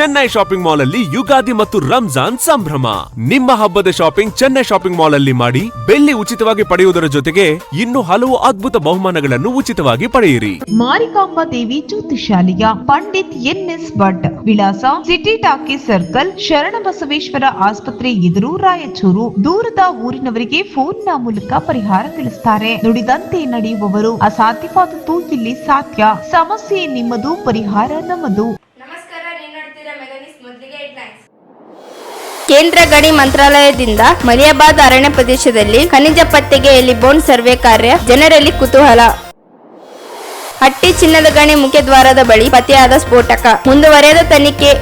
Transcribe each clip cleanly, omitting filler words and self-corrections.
Chennai shopping mall ಅಲ್ಲಿ ಯುಗಾದಿ ಮತ್ತು ರಂಜಾನ್ ಸಂಭ್ರಮ. ನಿಮ್ಮ ಹಬ್ಬದ ಶಾಪಿಂಗ್ ಚೆನ್ನೈ ಶಾಪಿಂಗ್ ಮಾಲ್ ಅಲ್ಲಿ ಮಾಡಿ ಬೆಳ್ಳಿ ಉಚಿತವಾಗಿ ಪಡೆಯುವುದರ ಜೊತೆಗೆ ಇನ್ನು ಹಲವು ಅದ್ಭುತ ಬಹುಮಾನಗಳನ್ನು ಉಚಿತವಾಗಿ ಪಡೆಯಿರಿ. ಮಾರಿಕಾಂಬಾ ದೇವಿ ಜ್ಯೋತಿಷಾಲಯ, ಪಂಡಿತ್ NS ಭಟ್, ವಿಳಾಸ ಸಿಟಿ ಟಾಕೀಸ್ ಸರ್ಕಲ್, ಶರಣಬಸವೇಶ್ವರ ಆಸ್ಪತ್ರೆ ಎದುರು, ರಾಯಚೂರು. ದೂರದ ಊರಿನವರಿಗೆ ಫೋನ್ನ ಮೂಲಕ ಪರಿಹಾರ ತಿಳಿಸುತ್ತಾರೆ. ನುಡಿದಂತೆ ನಡೆಯುವವರು. ಅಸಾಧ್ಯವಾದದ್ದು ಇಲ್ಲಿ ಸಾಧ್ಯ. ಸಮಸ್ಯೆ ನಿಮ್ಮದು, ಪರಿಹಾರ ನಮ್ಮದು. ಕೇಂದ್ರ ಗಣಿ ಮಂತ್ರಾಲಯದಿಂದ ಮಲಿಯಾಬಾದ್ ಅರಣ್ಯ ಪ್ರದೇಶದಲ್ಲಿ ಖನಿಜ ಪತ್ತೆಗೆ ಎಲಿಬೋನ್ ಸರ್ವೆ ಕಾರ್ಯ, ಜನರಲ್ಲಿ ಕುತೂಹಲ. ಹಟ್ಟಿ ಚಿನ್ನದ ಗಣಿ ಮುಖ್ಯದ್ವಾರದ ಬಳಿ ಪತ್ತೆಯಾದ ಸ್ಫೋಟಕ, ಮುಂದುವರೆದ ತನಿಖೆ.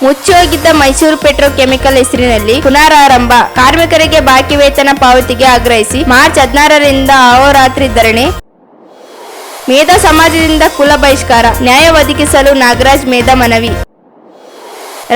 ಮುಚ್ಚೋಗಿದ್ದ ಮೈಸೂರು ಪೆಟ್ರೋಕೆಮಿಕಲ್ ಹೆಸರಿನಲ್ಲಿ ಪುನರಾರಂಭ. ಕಾರ್ಮಿಕರಿಗೆ ಬಾಕಿ ವೇತನ ಪಾವತಿಗೆ ಆಗ್ರಹಿಸಿ ಮಾರ್ಚ್ 16ರಿಂದ ಅಹೋರಾತ್ರಿ ಧರಣಿ. ಮೇಧಾ ಸಮಾಜದಿಂದ ಕುಲ ಬಹಿಷ್ಕಾರ, ನ್ಯಾಯ ಒದಗಿಸಲು ನಾಗರಾಜ್ ಮೇಧಾ ಮನವಿ.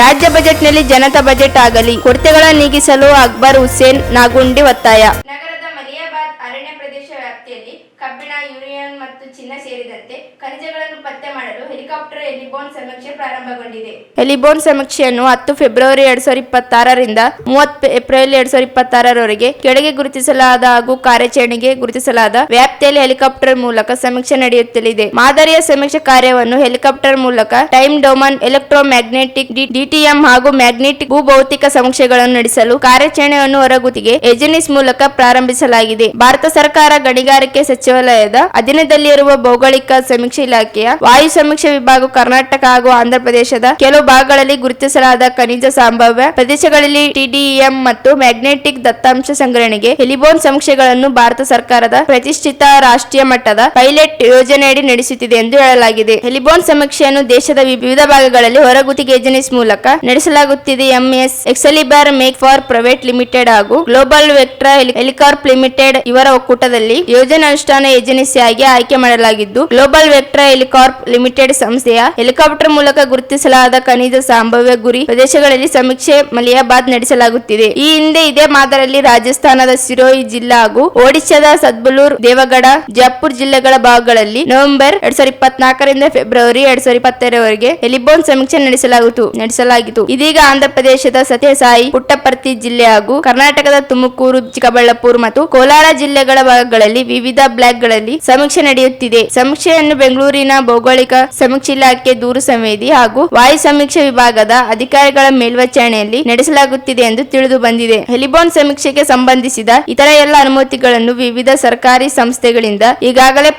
ರಾಜ್ಯ ಬಜೆಟ್ನಲ್ಲಿ ಜನತಾ ಬಜೆಟ್ ಆಗಲಿ, ಕೊರತೆಗಳ ನೀಗಿಸಲು ಅಕ್ಬರ್ ಹುಸೇನ್ ನಾಗುಂಡಿ ಒತ್ತಾಯ. ನಗರದ ಮಲಿಯಾಬಾದ್ ಅರಣ್ಯ ಪ್ರದೇಶ ವ್ಯಾಪ್ತಿಯಲ್ಲಿ ಕಬ್ಬಿಣ, ಯುರೇನಿಯಂ ಮತ್ತು ಚಿನ್ನ ಸೇರಿದಂತೆ ಖನಿಜಗಳನ್ನು ಪತ್ತೆ ಮಾಡಲು ಹೆಲಿಕಾಪ್ಟರ್ ಎಲಿಬೋನ್ ಸಮೀಕ್ಷೆ ಪ್ರಾರಂಭಗೊಂಡಿದೆ. ಎಲಿಬೋನ್ ಸಮೀಕ್ಷೆಯನ್ನು 10 ಫೆಬ್ರವರಿ 2026ರಿಂದ 30 ಏಪ್ರಿಲ್ 2026ರವರೆಗೆ ಕೆಳಗೆ ಗುರುತಿಸಲಾದ ಹಾಗೂ ಕಾರ್ಯಾಚರಣೆಗೆ ಗುರುತಿಸಲಾದ ವ್ಯಾಪ್ತಿಯಲ್ಲಿ ಹೆಲಿಕಾಪ್ಟರ್ ಮೂಲಕ ಸಮೀಕ್ಷೆ ನಡೆಯುತ್ತಲಿದೆ. ಮಾದರಿಯ ಸಮೀಕ್ಷೆ ಕಾರ್ಯವನ್ನು ಹೆಲಿಕಾಪ್ಟರ್ ಮೂಲಕ ಟೈಮ್ ಡೊಮೈನ್, ಎಲೆಕ್ಟ್ರೋಮ್ಯಾಗ್ನೆಟಿಕ್, DTM ಹಾಗೂ ಮ್ಯಾಗ್ನೆಟಿಕ್ ಭೂಭೌತಿಕ ಸಮೀಕ್ಷೆಗಳನ್ನು ನಡೆಸಲು ಕಾರ್ಯಾಚರಣೆಯನ್ನು ಹೊರಗುತ್ತಿಗೆ ಏಜೆನ್ಸಿ ಮೂಲಕ ಪ್ರಾರಂಭಿಸಲಾಗಿದೆ. ಭಾರತ ಸರ್ಕಾರ ಗಣಿಗಾರಿಕೆ ಸಚಿವಾಲಯದ ಅಧೀನದಲ್ಲಿರುವ ಭೌಗೋಳಿಕ ಸಮೀಕ್ಷೆ ಇಲಾಖೆಯ ವಾಯು ಸಮೀಕ್ಷೆ ವಿಭಾಗ ಕರ್ನಾಟಕ ಹಾಗೂ ಆಂಧ್ರ ಪ್ರದೇಶದ ಕೆಲವು ಭಾಗಗಳಲ್ಲಿ ಗುರುತಿಸಲಾದ ಖನಿಜ ಸಂಭಾವ್ಯ ಪ್ರದೇಶಗಳಲ್ಲಿ TDEM ಮತ್ತು ಮ್ಯಾಗ್ನೆಟಿಕ್ ದತ್ತಾಂಶ ಸಂಗ್ರಹಣೆಗೆ ಎಲಿಬೋನ್ ಸಮೀಕ್ಷೆಗಳನ್ನು ಭಾರತ ಸರ್ಕಾರದ ಪ್ರತಿಷ್ಠಿತ ರಾಷ್ಟ್ರೀಯ ಮಟ್ಟದ ಪೈಲಟ್ ಯೋಜನೆಯಡಿ ನಡೆಸುತ್ತಿದೆ ಎಂದು ಹೇಳಲಾಗಿದೆ. ಎಲಿಬೋನ್ ಸಮೀಕ್ಷೆಯನ್ನು ದೇಶದ ವಿವಿಧ ಭಾಗಗಳಲ್ಲಿ ಹೊರಗುತ್ತಿಗೆ ಏಜೆನ್ಸಿ ಮೂಲಕ ನಡೆಸಲಾಗುತ್ತಿದೆ. MS Excalibur make for private limited ಹಾಗೂ ಗ್ಲೋಬಲ್ ವೆಕ್ಟ್ರಾ ಹೆಲಿಕಾರ್ಪ್ ಲಿಮಿಟೆಡ್ ಇವರ ಒಕ್ಕೂಟದಲ್ಲಿ ಯೋಜನೆ ಅನುಷ್ಠಾನ ಏಜೆನ್ಸಿಯಾಗಿ ಆಯ್ಕೆ ಮಾಡಲಾಗಿದ್ದು, ಗ್ಲೋಬಲ್ ವೆಕ್ಟ್ರಾ ಹೆಲಿಕಾರ್ಪ್ ಲಿಮಿಟೆಡ್ ಸಂಸ್ಥೆಯ ಹೆಲಿಕಾಪ್ಟರ್ ಮೂಲಕ ಗುರುತಿಸಲಾದ ಖನಿಜ ಸಂಭಾವ್ಯ ಗುರಿ ಪ್ರದೇಶಗಳಲ್ಲಿ ಸಮೀಕ್ಷೆ ಮಲಿಯಾಬಾದ್ ನಡೆಸಲಾಗುತ್ತಿದೆ. ಈ ಹಿಂದೆ ಇದೇ ಮಾದರಿಯಲ್ಲಿ ರಾಜಸ್ಥಾನದ ಸಿರೋಹಿ ಜಿಲ್ಲಾ ಹಾಗೂ ಒಡಿಶಾದ ಸದ್ಬುಲೂರ್, ದೇವಗಢ, ಜೈಪುರ್ ಜಿಲ್ಲೆಗಳ ಭಾಗಗಳಲ್ಲಿ ನವೆಂಬರ್ 2024ರಿಂದ ಫೆಬ್ರವರಿ 2022ರವರೆಗೆ ಎಲಿಬೋನ್ ಸಮೀಕ್ಷೆ ನಡೆಸಲಾಗಿತ್ತು. ಇದೀಗ ಆಂಧ್ರ ಪ್ರದೇಶದ ಸತ್ಯಸಾಯಿ, ಪುಟ್ಟಪರ್ತಿ ಜಿಲ್ಲೆ ಹಾಗೂ ಕರ್ನಾಟಕದ ತುಮಕೂರು, ಚಿಕ್ಕಬಳ್ಳಾಪುರ ಮತ್ತು ಕೋಲಾರ ಜಿಲ್ಲೆಗಳ ಭಾಗಗಳಲ್ಲಿ ವಿವಿಧ ಬ್ಲಾಕ್ಗಳಲ್ಲಿ ಸಮೀಕ್ಷೆ ನಡೆಯುತ್ತಿದೆ. ಸಮೀಕ್ಷೆಯನ್ನು ಬೆಂಗಳೂರಿನ ಭೌಗೋಳಿಕ ಸಮೀಕ್ಷೆ ಇಲಾಖೆ, ದೂರು ಸಂವೇದಿ ಹಾಗೂ ವಾಯು ಸಮೀಕ್ಷೆ ವಿಭಾಗದ ಅಧಿಕಾರಿಗಳ ಮೇಲ್ವಿಚಾರಣೆಯಲ್ಲಿ ನಡೆಸಲಾಗುತ್ತಿದೆ ಎಂದು ತಿಳಿದು ಬಂದಿದೆ. ಎಲಿಬೋನ್ ಸಮೀಕ್ಷೆಗೆ ಸಂಬಂಧಿಸಿದ ಇತರ ಎಲ್ಲ ಅನುಮತಿಗಳನ್ನು ವಿವಿಧ ಸರ್ಕಾರಿ ಸಂಸ್ಥೆಗಳಿಂದ ಈಗಾಗಲೇ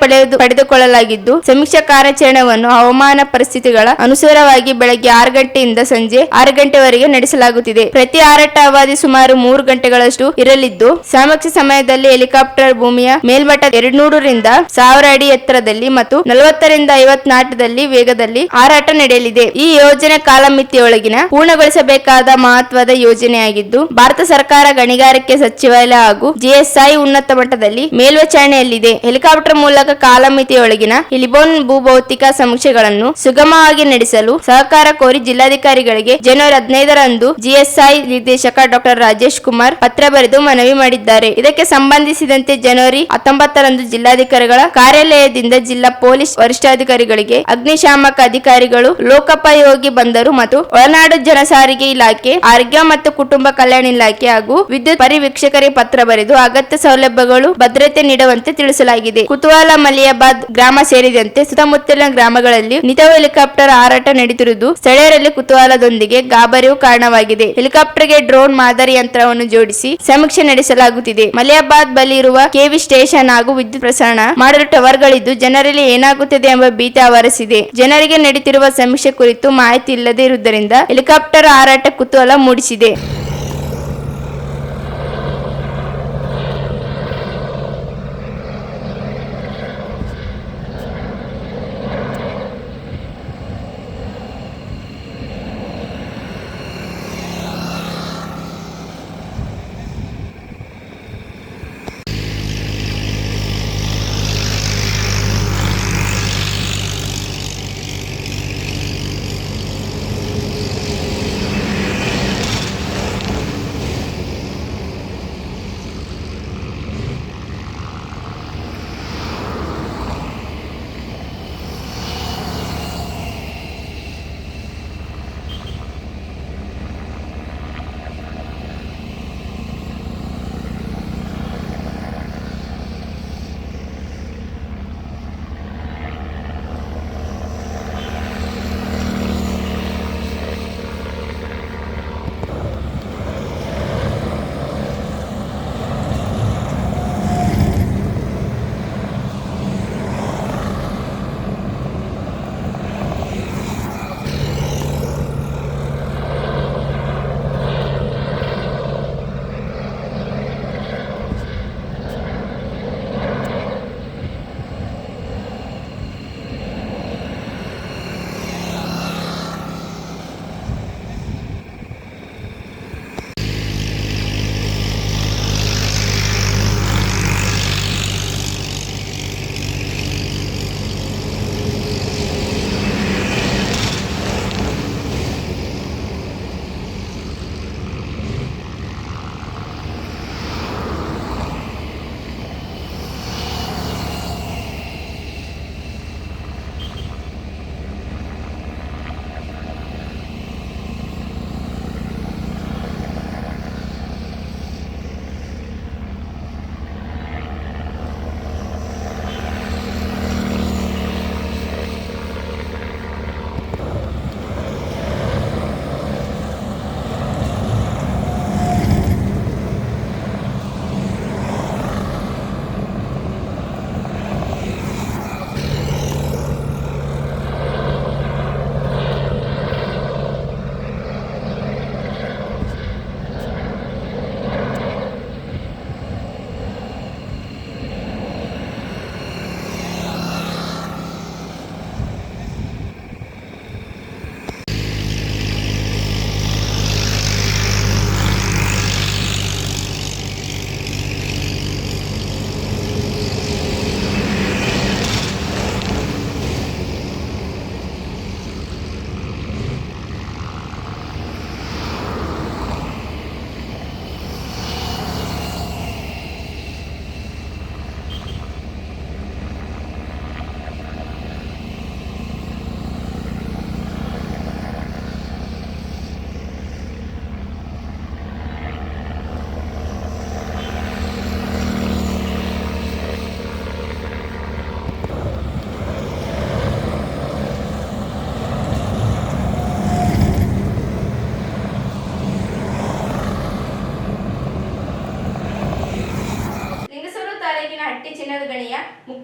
ಪಡೆದುಕೊಳ್ಳಲಾಗಿದ್ದು, ಸಮೀಕ್ಷಾ ಕಾರ್ಯಾಚರಣೆಯನ್ನು ಹವಾಮಾನ ಪರಿಸ್ಥಿತಿಗಳ ಅನುಸಾರವಾಗಿ ಬೆಳಗ್ಗೆ 6 ಗಂಟೆಯಿಂದ ಸಂಜೆ 6 ಗಂಟೆವರೆಗೆ ನಡೆಸಲಾಗುತ್ತಿದೆ. ಪ್ರತಿ ಹಾರಾಟ ಅವಧಿ ಸುಮಾರು 3 ಗಂಟೆಗಳಷ್ಟು ಇರಲಿದ್ದು, ಸಮೀಕ್ಷೆ ಸಮಯದಲ್ಲಿ ಹೆಲಿಕಾಪ್ಟರ್ ಭೂಮಿಯ ಮೇಲ್ಮಟ್ಟ 200ರಿಂದ 1000 ಅಡಿ ಎತ್ತರದಲ್ಲಿ ಮತ್ತು 40ರಿಂದ 50 ನಾಟದಲ್ಲಿ ವೇಗದಲ್ಲಿ ಹಾರಾಟ ನಡೆಯಲಿದೆ. ಈ ಯೋಜನೆ ಕಾಲಮಿತಿಯೊಳಗಿನ ಪೂರ್ಣಗೊಳಿಸಬೇಕಾದ ಮಹತ್ವದ ಯೋಜನೆಯಾಗಿದ್ದು, ಭಾರತ ಸರ್ಕಾರ ಗಣಿಗಾರಿಕೆ ಸಚಿವಾಲಯ ಹಾಗೂ GSI ಉನ್ನತ ಮಟ್ಟದಲ್ಲಿ ಮೇಲ್ವಿಚಾರಣೆಯಲ್ಲಿದೆ. ಹೆಲಿಕಾಪ್ಟರ್ ಮೂಲಕ ಕಾಲಮಿತಿಯೊಳಗಿನ ಎಲಿಬೋನ್ ಭೂಭೌತಿಕ ಸಮೀಕ್ಷೆಗಳನ್ನು ಸುಗಮವಾಗಿ ನಡೆಸಲು ಸಹಕಾರ ಕೋರಿ ಜಿಲ್ಲಾಧಿಕಾರಿಗಳಿಗೆ ಜನವರಿ 15ರಂದು GSI ನಿರ್ದೇಶಕ ಡಾ ರಾಜೇಶ್ ಕುಮಾರ್ ಪತ್ರ ಬರೆದು ಮನವಿ ಮಾಡಿದ್ದಾರೆ. ಇದಕ್ಕೆ ಸಂಬಂಧಿಸಿದಂತೆ ಜನವರಿ 19ರಂದು ಜಿಲ್ಲಾಧಿಕಾರಿಗಳ ಕಾರ್ಯಾಲಯದಿಂದ ಜಿಲ್ಲಾ ಪೊಲೀಸ್ ವರಿಷ್ಠಾಧಿಕಾರಿಗಳಿಗೆ, ಅಗ್ನಿಶಾಮಕ ಅಧಿಕಾರಿಗಳು, ಲೋಕೋಪಯೋಗಿ ಬಂದರು ಮತ್ತು ಒಳನಾಡು ಜನಸಾರಿಗೆ ಇಲಾಖೆ, ಆರೋಗ್ಯ ಮತ್ತು ಕುಟುಂಬ ಕಲ್ಯಾಣ ಇಲಾಖೆ ಹಾಗೂ ವಿದ್ಯುತ್ ಪರಿವೀಕ್ಷಕರಿಗೆ ಪತ್ರ ಬರೆದು ಅಗತ್ಯ ಸೌಲಭ್ಯಗಳು, ಭದ್ರತೆ ನೀಡುವಂತೆ ತಿಳಿಸಲಾಗಿದೆ. ಕುತೂಹಲ ಮಲಿಯಾಬಾದ್ ಗ್ರಾಮ ಸೇರಿದಂತೆ ಸುತ್ತಮುತ್ತಲಿನ ಗ್ರಾಮಗಳಲ್ಲಿ ನಿತ್ಯವೂ ಹೆಲಿಕಾಪ್ಟರ್ ಹಾರಾಟ ನಡೆಯುತ್ತಿರುವುದು ಸ್ಥಳೀಯರಲ್ಲಿ ಕುತೂಹಲದೊಂದಿಗೆ ಗಾಬರಿಯೂ ಕಾರಣವಾಗಿದೆ. ಹೆಲಿಕಾಪ್ಟರ್ಗೆ ಡ್ರೋನ್ ಮಾದರಿ ಯಂತ್ರವನ್ನು ಜೋಡಿಸಿ ಸಮೀಕ್ಷೆ ನಡೆಸಲಾಗುತ್ತಿದೆ. ಮಲಿಯಾಬಾದ್ ಬಳಿ ಇರುವ KV ಸ್ಟೇಷನ್ ಹಾಗೂ ವಿದ್ಯುತ್ ಪ್ರಸರಣ ಮಾಡಲು ಟವರ್ಗಳಿದ್ದು, ಜನರಲ್ಲಿ ಏನಾಗುತ್ತದೆ ಎಂಬ ಭೀತಿ ಆವರಿಸಿದೆ. ಜನರಿಗೆ ನಡೆಯುತ್ತಿರುವ ಸಮೀಕ್ಷೆ ಕುರಿತು ಮಾಹಿತಿ ಇಲ್ಲದೆ ಇರುವುದರಿಂದ ಹೆಲಿಕಾಪ್ಟರ್ ಹಾರಾಟ ಕುತೂಹಲ ಮೂಡಿಸಿದೆ.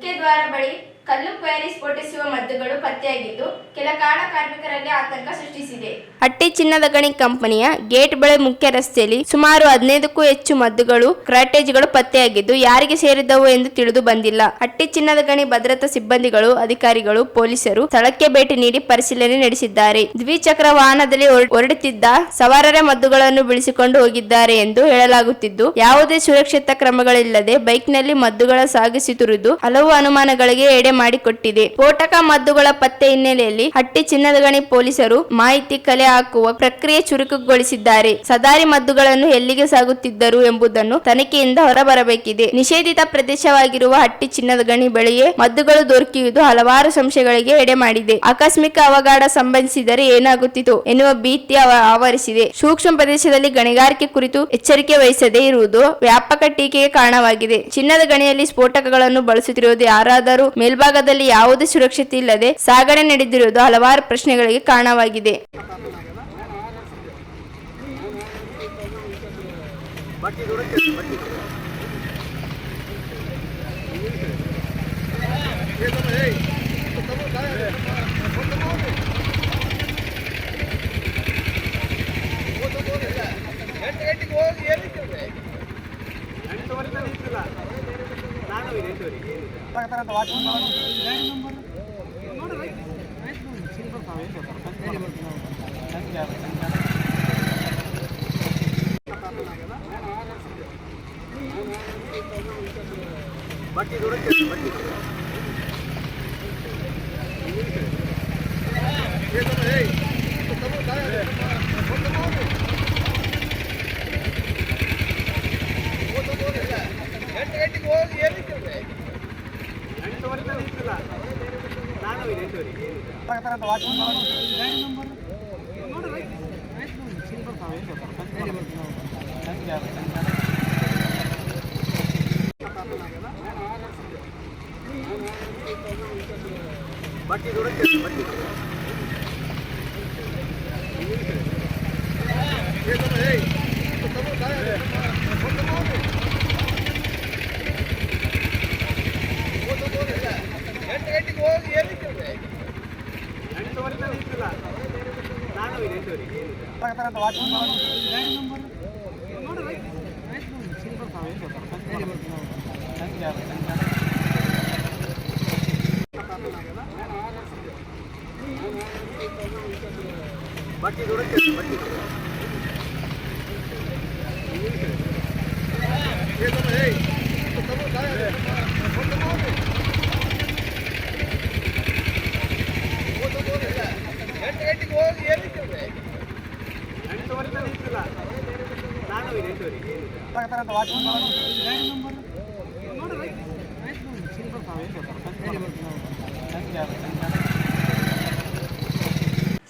ಮುಖ್ಯ ದ್ವಾರ ಬಳಿ ಕಲ್ಲು ಕ್ವಾರಿ ಸ್ಫೋಟಿಸುವ ಮದ್ದುಗಳು ಪತ್ತೆಯಾಗಿದ್ದು ಕೆಲ ಕಾಳ ಕಾರ್ಮಿಕರಲ್ಲಿ ಆತಂಕ ಸೃಷ್ಟಿಸಿದೆ. ಹಟ್ಟಿ ಚಿನ್ನದ ಗಣಿ ಕಂಪನಿಯ ಗೇಟ್ ಬಳಿ ಮುಖ್ಯ ರಸ್ತೆಯಲ್ಲಿ ಸುಮಾರು 15ಕ್ಕೂ ಹೆಚ್ಚು ಮದ್ದುಗಳು, ಕ್ರಾಟೇಜ್ಗಳು ಪತ್ತೆಯಾಗಿದ್ದು ಯಾರಿಗೆ ಸೇರಿದ್ದವು ಎಂದು ತಿಳಿದು ಬಂದಿಲ್ಲ. ಹಟ್ಟಿ ಚಿನ್ನದ ಗಣಿ ಭದ್ರತಾ ಸಿಬ್ಬಂದಿಗಳು, ಅಧಿಕಾರಿಗಳು, ಪೊಲೀಸರು ಸ್ಥಳಕ್ಕೆ ಭೇಟಿ ನೀಡಿ ಪರಿಶೀಲನೆ ನಡೆಸಿದ್ದಾರೆ. ದ್ವಿಚಕ್ರ ವಾಹನದಲ್ಲಿ ಹೊರಡುತ್ತಿದ್ದ ಸವಾರರೇ ಮದ್ದುಗಳನ್ನು ಬಿಡಿಸಿಕೊಂಡು ಹೋಗಿದ್ದಾರೆ ಎಂದು ಹೇಳಲಾಗುತ್ತಿದ್ದು, ಯಾವುದೇ ಸುರಕ್ಷತಾ ಕ್ರಮಗಳಿಲ್ಲದೆ ಬೈಕ್ನಲ್ಲಿ ಮದ್ದುಗಳ ಸಾಗಿಸುತ್ತಿರುವುದು ಹಲವು ಅನುಮಾನಗಳಿಗೆ ಎಡೆ ಮಾಡಿಕೊಟ್ಟಿದೆ. ಸ್ಫೋಟಕ ಮದ್ದುಗಳ ಪತ್ತೆ ಹಿನ್ನೆಲೆಯಲ್ಲಿ ಹಟ್ಟಿ ಚಿನ್ನದ ಗಣಿ ಪೊಲೀಸರು ಮಾಹಿತಿ ಕಲೆ ಹಾಕುವ ಪ್ರಕ್ರಿಯೆ ಚುರುಕುಗೊಳಿಸಿದ್ದಾರೆ. ಸದಾರಿ ಮದ್ದುಗಳನ್ನು ಎಲ್ಲಿಗೆ ಸಾಗುತ್ತಿದ್ದರು ಎಂಬುದನ್ನು ತನಿಖೆಯಿಂದ ಹೊರಬರಬೇಕಿದೆ. ನಿಷೇಧಿತ ಪ್ರದೇಶವಾಗಿರುವ ಹಟ್ಟಿ ಚಿನ್ನದ ಗಣಿ ಬಳಿಯೇ ಮದ್ದುಗಳು ದೊರಕಿರುವುದು ಹಲವಾರು ಸಂಶಯಗಳಿಗೆ ಎಡೆ ಮಾಡಿದೆ. ಆಕಸ್ಮಿಕ ಅವಘಡ ಸಂಭವಿಸಿದರೆ ಏನಾಗುತ್ತಿತ್ತು ಎನ್ನುವ ಭೀತಿ ಆವರಿಸಿದೆ. ಸೂಕ್ಷ್ಮ ಪ್ರದೇಶದಲ್ಲಿ ಗಣಿಗಾರಿಕೆ ಕುರಿತು ಎಚ್ಚರಿಕೆ ವಹಿಸದೇ ಇರುವುದು ವ್ಯಾಪಕ ಟೀಕೆಗೆ ಕಾರಣವಾಗಿದೆ. ಚಿನ್ನದ ಗಣಿಯಲ್ಲಿ ಸ್ಫೋಟಕಗಳನ್ನು ಬಳಸುತ್ತಿರುವುದು ಯಾರಾದರೂ ಮೇಲ್ಭಾಗದಲ್ಲಿ ಯಾವುದೇ ಸುರಕ್ಷತೆ ಇಲ್ಲದೆ ಸಾಗಣೆ ನಡೆದಿರುವುದು ಹಲವಾರು ಪ್ರಶ್ನೆಗಳಿಗೆ ಕಾರಣವಾಗಿದೆ.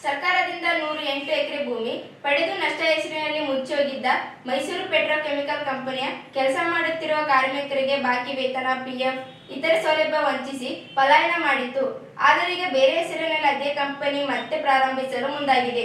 ಸರ್ಕಾರದಿಂದ 108 ಎಕರೆ ಭೂಮಿ ಪಡೆದು ನಷ್ಟ ಹೆಸರಿನಲ್ಲಿ ಮುಚ್ಚೋಗಿದ್ದ ಮೈಸೂರು ಪೆಟ್ರೋಕೆಮಿಕಲ್ ಕಂಪನಿಯ ಕೆಲಸ ಮಾಡುತ್ತಿರುವ ಕಾರ್ಮಿಕರಿಗೆ ಬಾಕಿ ವೇತನ, ಪಿಎಫ್ ಇತರೆ ಸೌಲಭ್ಯ ವಂಚಿಸಿ ಪಲಾಯನ ಮಾಡಿತ್ತು. ಆದರೆ ಈಗ ಬೇರೆ ಹೆಸರಿನಲ್ಲಿ ಅದೇ ಕಂಪನಿ ಮತ್ತೆ ಪ್ರಾರಂಭಿಸಲು ಮುಂದಾಗಿದೆ.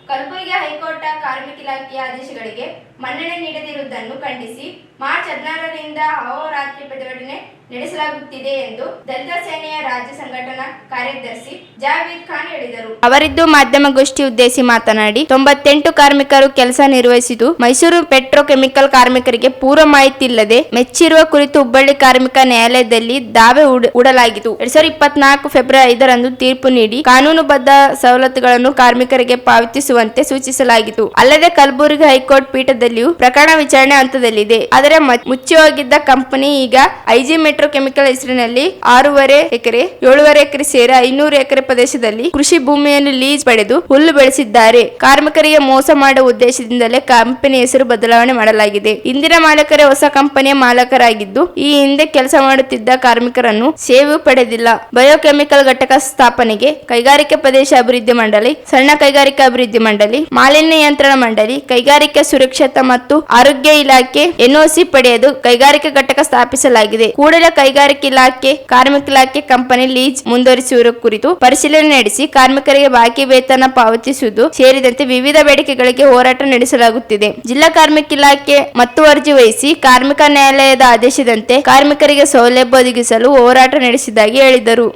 ಕಲಬುರಗಿ ಹೈಕೋರ್ಟ್ ಕಾರ್ಮಿಕ ಇಲಾಖೆಯ ಆದೇಶಗಳಿಗೆ ಮನ್ನಣೆ ನೀಡದಿರುವುದನ್ನು ಖಂಡಿಸಿ ಮಾರ್ಚ್ 16ರಿಂದ ಅಹೋರಾತ್ರಿ ಪ್ರತಿಭಟನೆ ನಡೆಸಲಾಗುತ್ತಿದೆ ಎಂದು ದಲಿತ ಸೇನೆಯ ರಾಜ್ಯ ಸಂಘಟನಾ ಕಾರ್ಯದರ್ಶಿ ಜಾವೀದ್ ಖಾನ್ ಹೇಳಿದರು. ಅವರಿದ್ದು ಮಾಧ್ಯಮಗೋಷ್ಠಿ ಉದ್ದೇಶಿಸಿ ಮಾತನಾಡಿ 98 ಕಾರ್ಮಿಕರು ಕೆಲಸ ನಿರ್ವಹಿಸಿದ್ದು ಮೈಸೂರು ಪೆಟ್ರೋಕೆಮಿಕಲ್ ಕಾರ್ಮಿಕರಿಗೆ ಪೂರ್ವ ಮಾಹಿತಿ ಇಲ್ಲದೆ ಮೆಚ್ಚಿರುವ ಕುರಿತು ಹುಬ್ಬಳ್ಳಿ ಕಾರ್ಮಿಕ ನ್ಯಾಯಾಲಯದಲ್ಲಿ ದಾವೆ ಹೂಡಲಾಗಿತ್ತು. 2024 ಫೆಬ್ರವರಿ 5ರಂದು ತೀರ್ಪು ನೀಡಿ ಕಾನೂನುಬದ್ಧ ಸವಲತ್ತುಗಳನ್ನು ಕಾರ್ಮಿಕರಿಗೆ ಪಾವತಿಸುವಂತೆ ಸೂಚಿಸಲಾಗಿತ್ತು. ಅಲ್ಲದೆ ಕಲಬುರಗಿ ಹೈಕೋರ್ಟ್ ಪೀಠದಲ್ಲಿಯೂ ಪ್ರಕರಣ ವಿಚಾರಣೆ ಹಂತದಲ್ಲಿದೆ. ಆದರೆ ಮುಚ್ಚಿ ಹೋಗಿದ್ದ ಕಂಪನಿ ಈಗ ಐಜಿ ಪೆಟ್ರೋಕೆಮಿಕಲ್ ಹೆಸರಿನಲ್ಲಿ 6.5 ಎಕರೆ 7.5 ಎಕರೆ ಸೇರಿ 500 ಎಕರೆ ಪ್ರದೇಶದಲ್ಲಿ ಕೃಷಿ ಭೂಮಿಯನ್ನು ಲೀಸ್ ಪಡೆದು ಹುಲ್ಲು ಬೆಳೆಸಿದ್ದಾರೆ. ಕಾರ್ಮಿಕರಿಗೆ ಮೋಸ ಮಾಡುವ ಉದ್ದೇಶದಿಂದಲೇ ಕಂಪನಿ ಹೆಸರು ಬದಲಾವಣೆ ಮಾಡಲಾಗಿದೆ. ಇಂದಿನ ಮಾಲಕರೇ ಹೊಸ ಕಂಪನಿಯ ಮಾಲಕರಾಗಿದ್ದು ಈ ಹಿಂದೆ ಕೆಲಸ ಮಾಡುತ್ತಿದ್ದ ಕಾರ್ಮಿಕರನ್ನು ಸೇವೆ ಪಡೆದಿಲ್ಲ. ಬಯೋಕೆಮಿಕಲ್ ಘಟಕ ಸ್ಥಾಪನೆಗೆ ಕೈಗಾರಿಕಾ ಪ್ರದೇಶ ಅಭಿವೃದ್ಧಿ ಮಂಡಳಿ, ಸಣ್ಣ ಕೈಗಾರಿಕಾ ಅಭಿವೃದ್ಧಿ ಮಂಡಳಿ, ಮಾಲಿನ್ಯ ನಿಯಂತ್ರಣ ಮಂಡಳಿ, ಕೈಗಾರಿಕಾ ಸುರಕ್ಷತಾ ಮತ್ತು ಆರೋಗ್ಯ ಇಲಾಖೆ ಎನ್ಒಸಿ ಪಡೆಯಲು ಕೈಗಾರಿಕಾ ಘಟಕ ಸ್ಥಾಪಿಸಲಾಗಿದೆ. ಕೂಡಲೇ ಕೈಗಾರಿಕೆ ಇಲಾಖೆ, ಕಾರ್ಮಿಕ ಇಲಾಖೆ ಕಂಪನಿ ಲೀಸ್ ಮುಂದುವರಿಸುವ ಕುರಿತು ಪರಿಶೀಲನೆ ನಡೆಸಿ ಕಾರ್ಮಿಕರಿಗೆ ಬಾಕಿ ವೇತನ ಪಾವತಿಸುವುದು ಸೇರಿದಂತೆ ವಿವಿಧ ಬೇಡಿಕೆಗಳಿಗೆ ಹೋರಾಟ ನಡೆಸಲಾಗುತ್ತಿದೆ. ಜಿಲ್ಲಾ ಕಾರ್ಮಿಕ ಇಲಾಖೆ ಮತ್ತು ಅರ್ಜಿ ವಹಿಸಿ ಕಾರ್ಮಿಕ ನ್ಯಾಯಾಲಯದ ಆದೇಶದಂತೆ ಕಾರ್ಮಿಕರಿಗೆ ಸೌಲಭ್ಯ ಒದಗಿಸಲು ಹೋರಾಟ ನಡೆಸಿದ್ದಾಗಿ ಹೇಳಿದರು.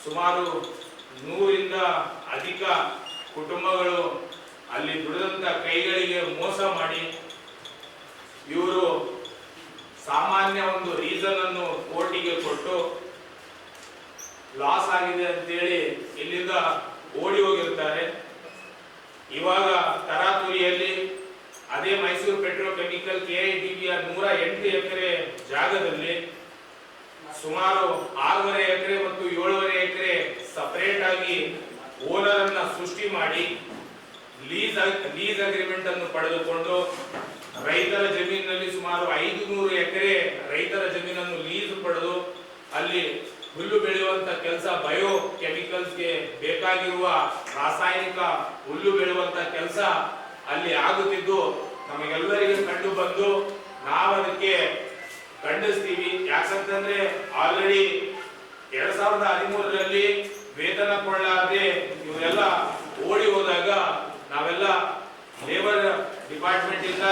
ಸುಮಾರು 100ರಿಂದ ಅಧಿಕ ಕುಟುಂಬಗಳು ಅಲ್ಲಿ ದುಡಿದಂತ ಕೈಗಳಿಗೆ ಮೋಸ ಮಾಡಿ ಇವರು ಸಾಮಾನ್ಯ ಒಂದು ರೀಸನ್ ಅನ್ನು ಕೋರ್ಟಿಗೆ ಕೊಟ್ಟು ಲಾಸ್ ಆಗಿದೆ ಅಂತೇಳಿ ಇಲ್ಲಿಂದ ಓಡಿ ಹೋಗಿರ್ತಾರೆ. ಇವಾಗ ತರಾತುರಿಯಲ್ಲಿ ಅದೇ ಮೈಸೂರು ಪೆಟ್ರೋಕೆಮಿಕಲ್ KIDBಯ 108 ಎಕರೆ ಜಾಗದಲ್ಲಿ ಸುಮಾರು 6.5 ಎಕರೆ ಮತ್ತು 7.5 ಎಕರೆ ಸಪರೇಟ್ ಆಗಿ ಓನರ್ ಅನ್ನ ಸೃಷ್ಟಿ ಮಾಡಿ ಲೀಸ್ ಅಗ್ರಿಮೆಂಟ್ ಅನ್ನು ಪಡೆದುಕೊಂಡು ರೈತರ ಜಮೀನಿನಲ್ಲಿ ಸುಮಾರು 500 ಎಕರೆ ರೈತರ ಜಮೀನನ್ನು ಲೀಸ್ ಪಡೆದು ಅಲ್ಲಿ ಹುಲ್ಲು ಬೆಳೆಯುವಂತ ಕೆಲಸ, ಬಯೋ ಕೆಮಿಕಲ್ಸ್ಗೆ ಬೇಕಾಗಿರುವ ರಾಸಾಯನಿಕ ಹುಲ್ಲು ಬೆಳೆಯುವಂತ ಕೆಲಸ ಅಲ್ಲಿ ಆಗುತ್ತಿದ್ದು ನಮಗೆಲ್ಲರಿಗೂ ಕಂಡು ಬಂದು ನಾವು ಅದಕ್ಕೆ ಖಂಡಿಸ್ತೀವಿ. ಯಾಕಂತಂದ್ರೆ ಆಲ್ರೆಡಿ 2013ರಲ್ಲಿ ವೇತನ ಕೊಡಲಾರದೆ ಇವರೆಲ್ಲ ಓಡಿ ಹೋದಾಗ ನಾವೆಲ್ಲ ಲೇಬರ್ ಡಿಪಾರ್ಟ್ಮೆಂಟ್ ಇಂದ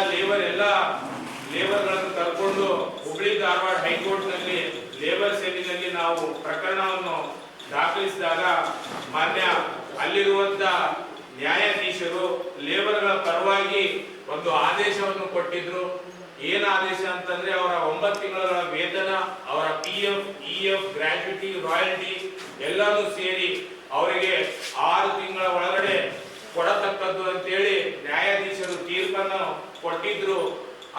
ಲೇಬರ್ಗಳನ್ನು ಕರ್ಕೊಂಡು ಹುಬ್ಳಿ ಧಾರವಾಡ ಹೈಕೋರ್ಟ್ ನಲ್ಲಿ ಲೇಬರ್ ಸೆಲ್ಲಿನಲ್ಲಿ ನಾವು ಪ್ರಕರಣವನ್ನು ದಾಖಲಿಸಿದಾಗ ಮಾನ್ಯ ಅಲ್ಲಿರುವಂತ ನ್ಯಾಯಾಧೀಶರು ಲೇಬರ್ಗಳ ಪರವಾಗಿ ಒಂದು ಆದೇಶವನ್ನು ಕೊಟ್ಟಿದ್ರು. ಏನ್ ಆದೇಶ ಅಂತಂದ್ರೆ ಅವರ 9 ತಿಂಗಳ ವೇತನ, ಅವರ PF, EF, ಗ್ರಾಚ್ಯುಟಿ, ರಾಯಲ್ಟಿ ಎಲ್ಲಾನು ಸೇರಿ ಅವರಿಗೆ 6 ತಿಂಗಳ ಒಳಗಡೆ ಕೊಡತಕ್ಕದ್ದು ಅಂತೇಳಿ ನ್ಯಾಯಾಧೀಶರು ತೀರ್ಪನ್ನು ಕೊಟ್ಟಿದ್ರು.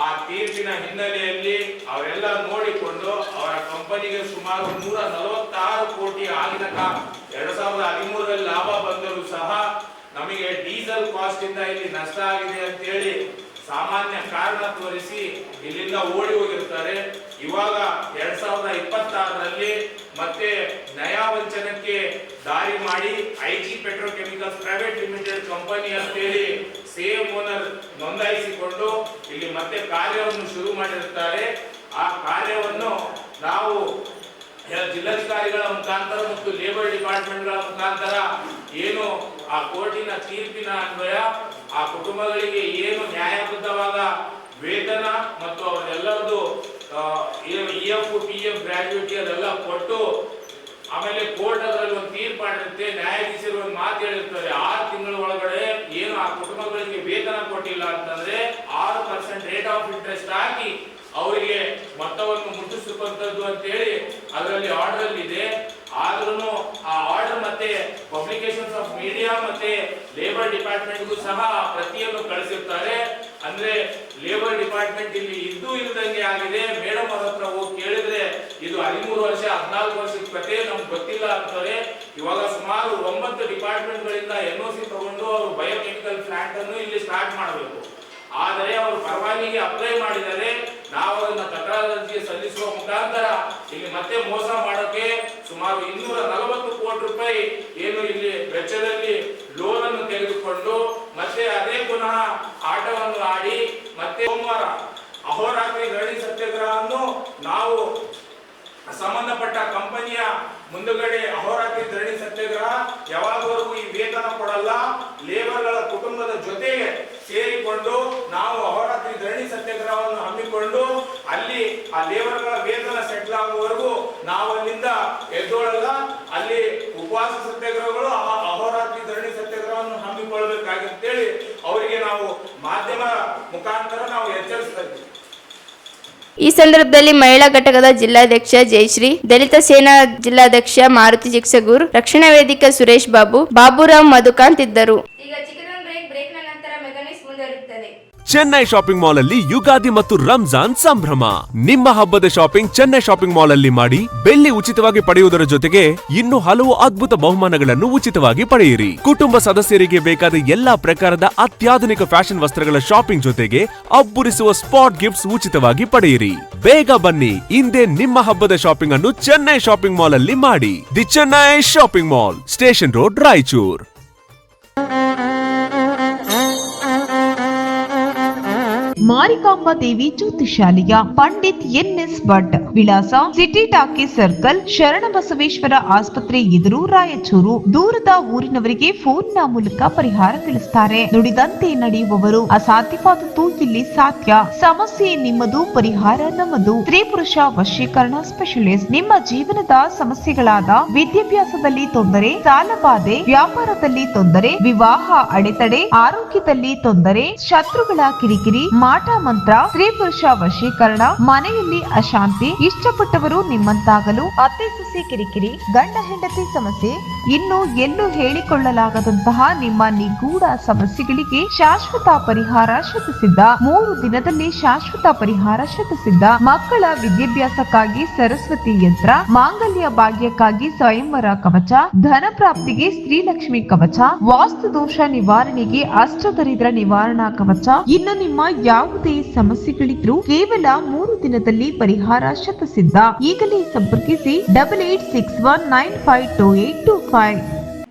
ಆ ತೀರ್ಪಿನ ಹಿನ್ನೆಲೆಯಲ್ಲಿ ಅವರೆಲ್ಲ ನೋಡಿಕೊಂಡು ಅವರ ಕಂಪನಿಗೆ ಸುಮಾರು 146 ಕೋಟಿ ಆಗಿನ 2013ರಲ್ಲಿ ಲಾಭ ಬಂದರೂ ಸಹ ನಮಗೆ ಡೀಸೆಲ್ ಕಾಸ್ಟ್ ಇಂದ ಇಲ್ಲಿ ನಷ್ಟ ಆಗಿದೆ ಅಂತ ಹೇಳಿ ಸಾಮಾನ್ಯ ಕಾರಣ ತೋರಿಸಿ ಇಲ್ಲಿಂದ ಓಡಿ ಹೋಗಿರ್ತಾರೆ. ಇವಾಗ 2026ರಲ್ಲಿ ಮತ್ತೆ ನಯಾ ವಂಚನಕ್ಕೆ ದಾರಿ ಮಾಡಿ IG petrochemicals private limited company ಅಂತೇಳಿ ಸೇಮ್ ಓನರ್ ನೋಂದಾಯಿಸಿಕೊಂಡು ಇಲ್ಲಿ ಮತ್ತೆ ಕಾರ್ಯವನ್ನು ಶುರು ಮಾಡಿರುತ್ತಾರೆ. ಆ ಕಾರ್ಯವನ್ನು ನಾವು ಜಿಲ್ಲಾಧಿಕಾರಿಗಳ ಮುಖಾಂತರ ಮತ್ತು ಲೇಬರ್ ಡಿಪಾರ್ಟ್ಮೆಂಟ್ಗಳ ಮುಖಾಂತರ ಏನು ಆ ಕೋರ್ಟಿನ ತೀರ್ಪಿನ ಅನ್ವಯ ಆ ಕುಟುಂಬಗಳಿಗೆ ಏನು ನ್ಯಾಯಬದ್ಧವಾದ ವೇತನ ಮತ್ತು ಅವರೆಲ್ಲರದು EF, PF, ಗ್ರಾಚ್ಯುಟಿ ಅದೆಲ್ಲ ಕೊಟ್ಟು ಆಮೇಲೆ ಕೋರ್ಟ್ ಅದರಲ್ಲಿ ಒಂದು ತೀರ್ಪು ಮಾಡಿರುತ್ತೆ. ನ್ಯಾಯಾಧೀಶರು ಒಂದು ಮಾತು ಹೇಳಿರ್ತಾರೆ, 6 ತಿಂಗಳ ಒಳಗಡೆ ಏನು ಆ ಕುಟುಂಬಗಳಿಗೆ ವೇತನ ಕೊಟ್ಟಿಲ್ಲ ಅಂತಂದ್ರೆ 6% ರೇಟ್ ಆಫ್ ಇಂಟ್ರೆಸ್ಟ್ ಹಾಕಿ ಅವರಿಗೆ ಮೊತ್ತವನ್ನು ಮುಟ್ಟಿಸುವಂತದ್ದು ಅಂತ ಹೇಳಿ ಅದರಲ್ಲಿ ಆರ್ಡರ್ ಇದೆ. ಆದ್ರೂ ಆ ಆರ್ಡರ್ ಮತ್ತೆ ಪಬ್ಲಿಕೇಶನ್ಸ್ ಆಫ್ ಮೀಡಿಯಾ ಮತ್ತೆ ಲೇಬರ್ ಡಿಪಾರ್ಟ್ಮೆಂಟ್ಗೂ ಸಹ ಪ್ರತಿಯನ್ನು ಕಳಿಸಿರ್ತಾರೆ. ಅಂದ್ರೆ ಲೇಬರ್ ಡಿಪಾರ್ಟ್ಮೆಂಟ್ ಇಲ್ಲಿ ಇದ್ದು ಇಲ್ಲದಂಗೆ ಆಗಿದೆ. ಮೇಡಮ್ ಅವ್ರ ಹತ್ರ ಹೋಗಿ ಕೇಳಿದ್ರೆ ಇದು 13 ವರ್ಷ 14 ವರ್ಷದ ಕತೆ ನಮ್ಗೆ ಗೊತ್ತಿಲ್ಲ ಅಂತಾರೆ. ಇವಾಗ ಸುಮಾರು 9 ಡಿಪಾರ್ಟ್ಮೆಂಟ್ ಗಳಿಂದ NOC ತಗೊಂಡು ಅವರು ಬಯೋಕೆಮಿಕಲ್ ಪ್ಲಾಂಟ್ ಅನ್ನು ಇಲ್ಲಿ ಸ್ಟಾರ್ಟ್ ಮಾಡಬೇಕು. ಆದರೆ ಅವರು ಪರವಾನಿಗೆ ಅಪ್ಲೈ ಮಾಡಿದರೆ ನಾವು ಅದನ್ನ ತಕರಾರು ಅರ್ಜಿಗೆ ಸಲ್ಲಿಸುವ ಮುಖಾಂತರ ಇಲ್ಲಿ ಮತ್ತೆ ಮೋಸ ಮಾಡೋಕೆ ಸುಮಾರು 240 ಕೋಟಿ ರೂಪಾಯಿ ಏನು ಇಲ್ಲಿ ವೆಚ್ಚದಲ್ಲಿ ಲೋನ್ ಅನ್ನು ತೆಗೆದುಕೊಂಡು ಮತ್ತೆ ಅದೇ ಪುನಃ ಆಟವನ್ನು ಆಡಿ ಮತ್ತೆ ಸೋಮವಾರ ಅಹೋರಾತ್ರಿ ಧರಣಿ ಸತ್ಯಾಗ್ರಹವನ್ನು ನಾವು ಸಂಬಂಧಪಟ್ಟ ಕಂಪನಿಯ ಮುಂದುಗಡೆ ಅಹೋರಾತ್ರಿ ಧರಣಿ ಸತ್ಯಾಗ್ರಹ ಯಾವಾಗವರೆಗೂ ಈ ವೇತನ ಕೊಡಲ್ಲ, ಲೇಬರ್ಗಳ ಕುಟುಂಬದ ಜೊತೆಗೆ ಸೇರಿಕೊಂಡು ನಾವು ಅಹೋರಾತ್ರಿ ಧರಣಿ ಸತ್ಯಾಗ್ರಹವನ್ನು ಹಮ್ಮಿಕೊಂಡು ಅಲ್ಲಿ ಆ ಲೇಬರ್ಗಳ ವೇತನ ಸೆಟ್ಲ್ ಆಗುವವರೆಗೂ ನಾವು ಅಲ್ಲಿಂದ ಎದ್ದೋಳಲ್ಲ. ಅಲ್ಲಿ ಉಪವಾಸ ಸತ್ಯಾಗ್ರಹಗಳು ಅಹೋರಾತ್ರಿ ಧರಣಿ ಸತ್ಯಾಗ್ರಹವನ್ನು ಹಮ್ಮಿಕೊಳ್ಳಬೇಕಾಗಿತ್ತೇಳಿ ಅವರಿಗೆ ನಾವು ಮಾಧ್ಯಮ ಮುಖಾಂತರ ನಾವು ಎಚ್ಚರಿಸ್ತಾ ಇದ್ದೀವಿ. ಈ ಸಂದರ್ಭದಲ್ಲಿ ಮಹಿಳಾ ಘಟಕದ ಜಿಲ್ಲಾಧ್ಯಕ್ಷ ಜಯಶ್ರೀ, ದಲಿತ ಸೇನಾ ಜಿಲ್ಲಾಧ್ಯಕ್ಷ ಮಾರುತಿ ಚಿಕ್ಸಗೂರ್, ರಕ್ಷಣಾ ವೇದಿಕೆ ಸುರೇಶ್ ಬಾಬು, ಬಾಬುರಾವ್, ಮಧುಕಾಂತ್ ಇದ್ದರು. ಈಗ ಚಿಕನ್ ಬ್ರೇಕ್ ನಂತರ ಮೆಗಾನಿಕ್ಸ್ ಮುಂದುವರಿಯುತ್ತದೆ. ಚೆನ್ನೈ ಶಾಪಿಂಗ್ ಮಾಲ್ ಅಲ್ಲಿ ಯುಗಾದಿ ಮತ್ತು ರಂಜಾನ್ ಸಂಭ್ರಮ. ನಿಮ್ಮ ಹಬ್ಬದ ಶಾಪಿಂಗ್ ಚೆನ್ನೈ ಶಾಪಿಂಗ್ ಮಾಲ್ ಅಲ್ಲಿ ಮಾಡಿ ಬೆಳ್ಳಿ ಉಚಿತವಾಗಿ ಪಡೆಯುವುದರ ಜೊತೆಗೆ ಇನ್ನು ಹಲವು ಅದ್ಭುತ ಬಹುಮಾನಗಳನ್ನು ಉಚಿತವಾಗಿ ಪಡೆಯಿರಿ. ಕುಟುಂಬ ಸದಸ್ಯರಿಗೆ ಬೇಕಾದ ಎಲ್ಲಾ ಪ್ರಕಾರದ ಅತ್ಯಾಧುನಿಕ ಫ್ಯಾಷನ್ ವಸ್ತ್ರಗಳ ಶಾಪಿಂಗ್ ಜೊತೆಗೆ ಅಬ್ಬರಿಸುವ ಸ್ಪಾಟ್ ಗಿಫ್ಟ್ಸ್ ಉಚಿತವಾಗಿ ಪಡೆಯಿರಿ. ಬೇಗ ಬನ್ನಿ, ಇಂದೇ ನಿಮ್ಮ ಹಬ್ಬದ ಶಾಪಿಂಗ್ ಅನ್ನು ಚೆನ್ನೈ ಶಾಪಿಂಗ್ ಮಾಲ್ ಅಲ್ಲಿ ಮಾಡಿ. The Chennai shopping mall, station road, Raichur. Marikamba Devi ಜ್ಯೋತಿಷಾಲಯ, ಪಂಡಿತ್ ಎನ್ಎಸ್ ಭಟ್, ವಿಳಾಸ ಸಿಟಿ ಟಾಕೀಸ್ ಸರ್ಕಲ್, ಶರಣಬಸವೇಶ್ವರ ಆಸ್ಪತ್ರೆ ಎದುರು, ರಾಯಚೂರು. ದೂರದ ಊರಿನವರಿಗೆ ಫೋನ್ನ ಮೂಲಕ ಪರಿಹಾರ ತಿಳಿಸುತ್ತಾರೆ. ನುಡಿದಂತೆ ನಡೆಯುವವರು, ಅಸಾಧ್ಯವಾದದ್ದು ಇಲ್ಲಿ ಸಾಧ್ಯ. ಸಮಸ್ಯೆ ನಿಮ್ಮದು, ಪರಿಹಾರ ನಮ್ಮದು. ಸ್ತ್ರೀ ಪುರುಷ ವಶೀಕರಣ ಸ್ಪೆಷಲಿಸ್ಟ್. ನಿಮ್ಮ ಜೀವನದ ಸಮಸ್ಯೆಗಳಾದ ವಿದ್ಯಾಭ್ಯಾಸದಲ್ಲಿ ತೊಂದರೆ, ಸಾಲಬಾಧೆ, ವ್ಯಾಪಾರದಲ್ಲಿ ತೊಂದರೆ, ವಿವಾಹ ಅಡೆತಡೆ, ಆರೋಗ್ಯದಲ್ಲಿ ತೊಂದರೆ, ಶತ್ರುಗಳ ಕಿರಿಕಿರಿ, ಮಾಟ ಮಂತ್ರ, ಸ್ತ್ರೀ ಪುರುಷ ವಶೀಕರಣ, ಮನೆಯಲ್ಲಿ ಅಶಾಂತಿ, ಇಷ್ಟಪಟ್ಟವರು ನಿಮ್ಮಂತಾಗಲು, ಅತ್ತೆ ಸೊಸೆ ಕಿರಿಕಿರಿ, ಗಂಡ ಹೆಂಡತಿ ಸಮಸ್ಯೆ, ಇನ್ನು ಎಲ್ಲೂ ಹೇಳಿಕೊಳ್ಳಲಾಗದಂತಹ ನಿಮ್ಮ ನಿಗೂಢ ಸಮಸ್ಯೆಗಳಿಗೆ ಶಾಶ್ವತ ಪರಿಹಾರ ಶತಸಿದ್ಧ. 3 ದಿನದಲ್ಲಿ ಶಾಶ್ವತ ಪರಿಹಾರ ಶತಸಿದ್ಧ. ಮಕ್ಕಳ ವಿದ್ಯಾಭ್ಯಾಸಕ್ಕಾಗಿ ಸರಸ್ವತಿ ಯಂತ್ರ, ಮಾಂಗಲ್ಯ ಭಾಗ್ಯಕ್ಕಾಗಿ ಸ್ವಯಂವರ ಕವಚ, ಧನ ಪ್ರಾಪ್ತಿಗೆ ಶ್ರೀಲಕ್ಷ್ಮಿ ಕವಚ, ವಾಸ್ತು ದೋಷ ನಿವಾರಣೆಗೆ ಅಷ್ಟದರಿದ್ರ ನಿವಾರಣಾ ಕವಚ. ಇನ್ನು ನಿಮ್ಮ ಯಾವುದೇ ಸಮಸ್ಯೆಗಳಿದ್ರೂ ಕೇವಲ 3 ದಿನದಲ್ಲಿ ಪರಿಹಾರ ಶತಸಿದ್ಧ. ಈಗಲೇ ಸಂಪರ್ಕಿಸಿ 8861952825.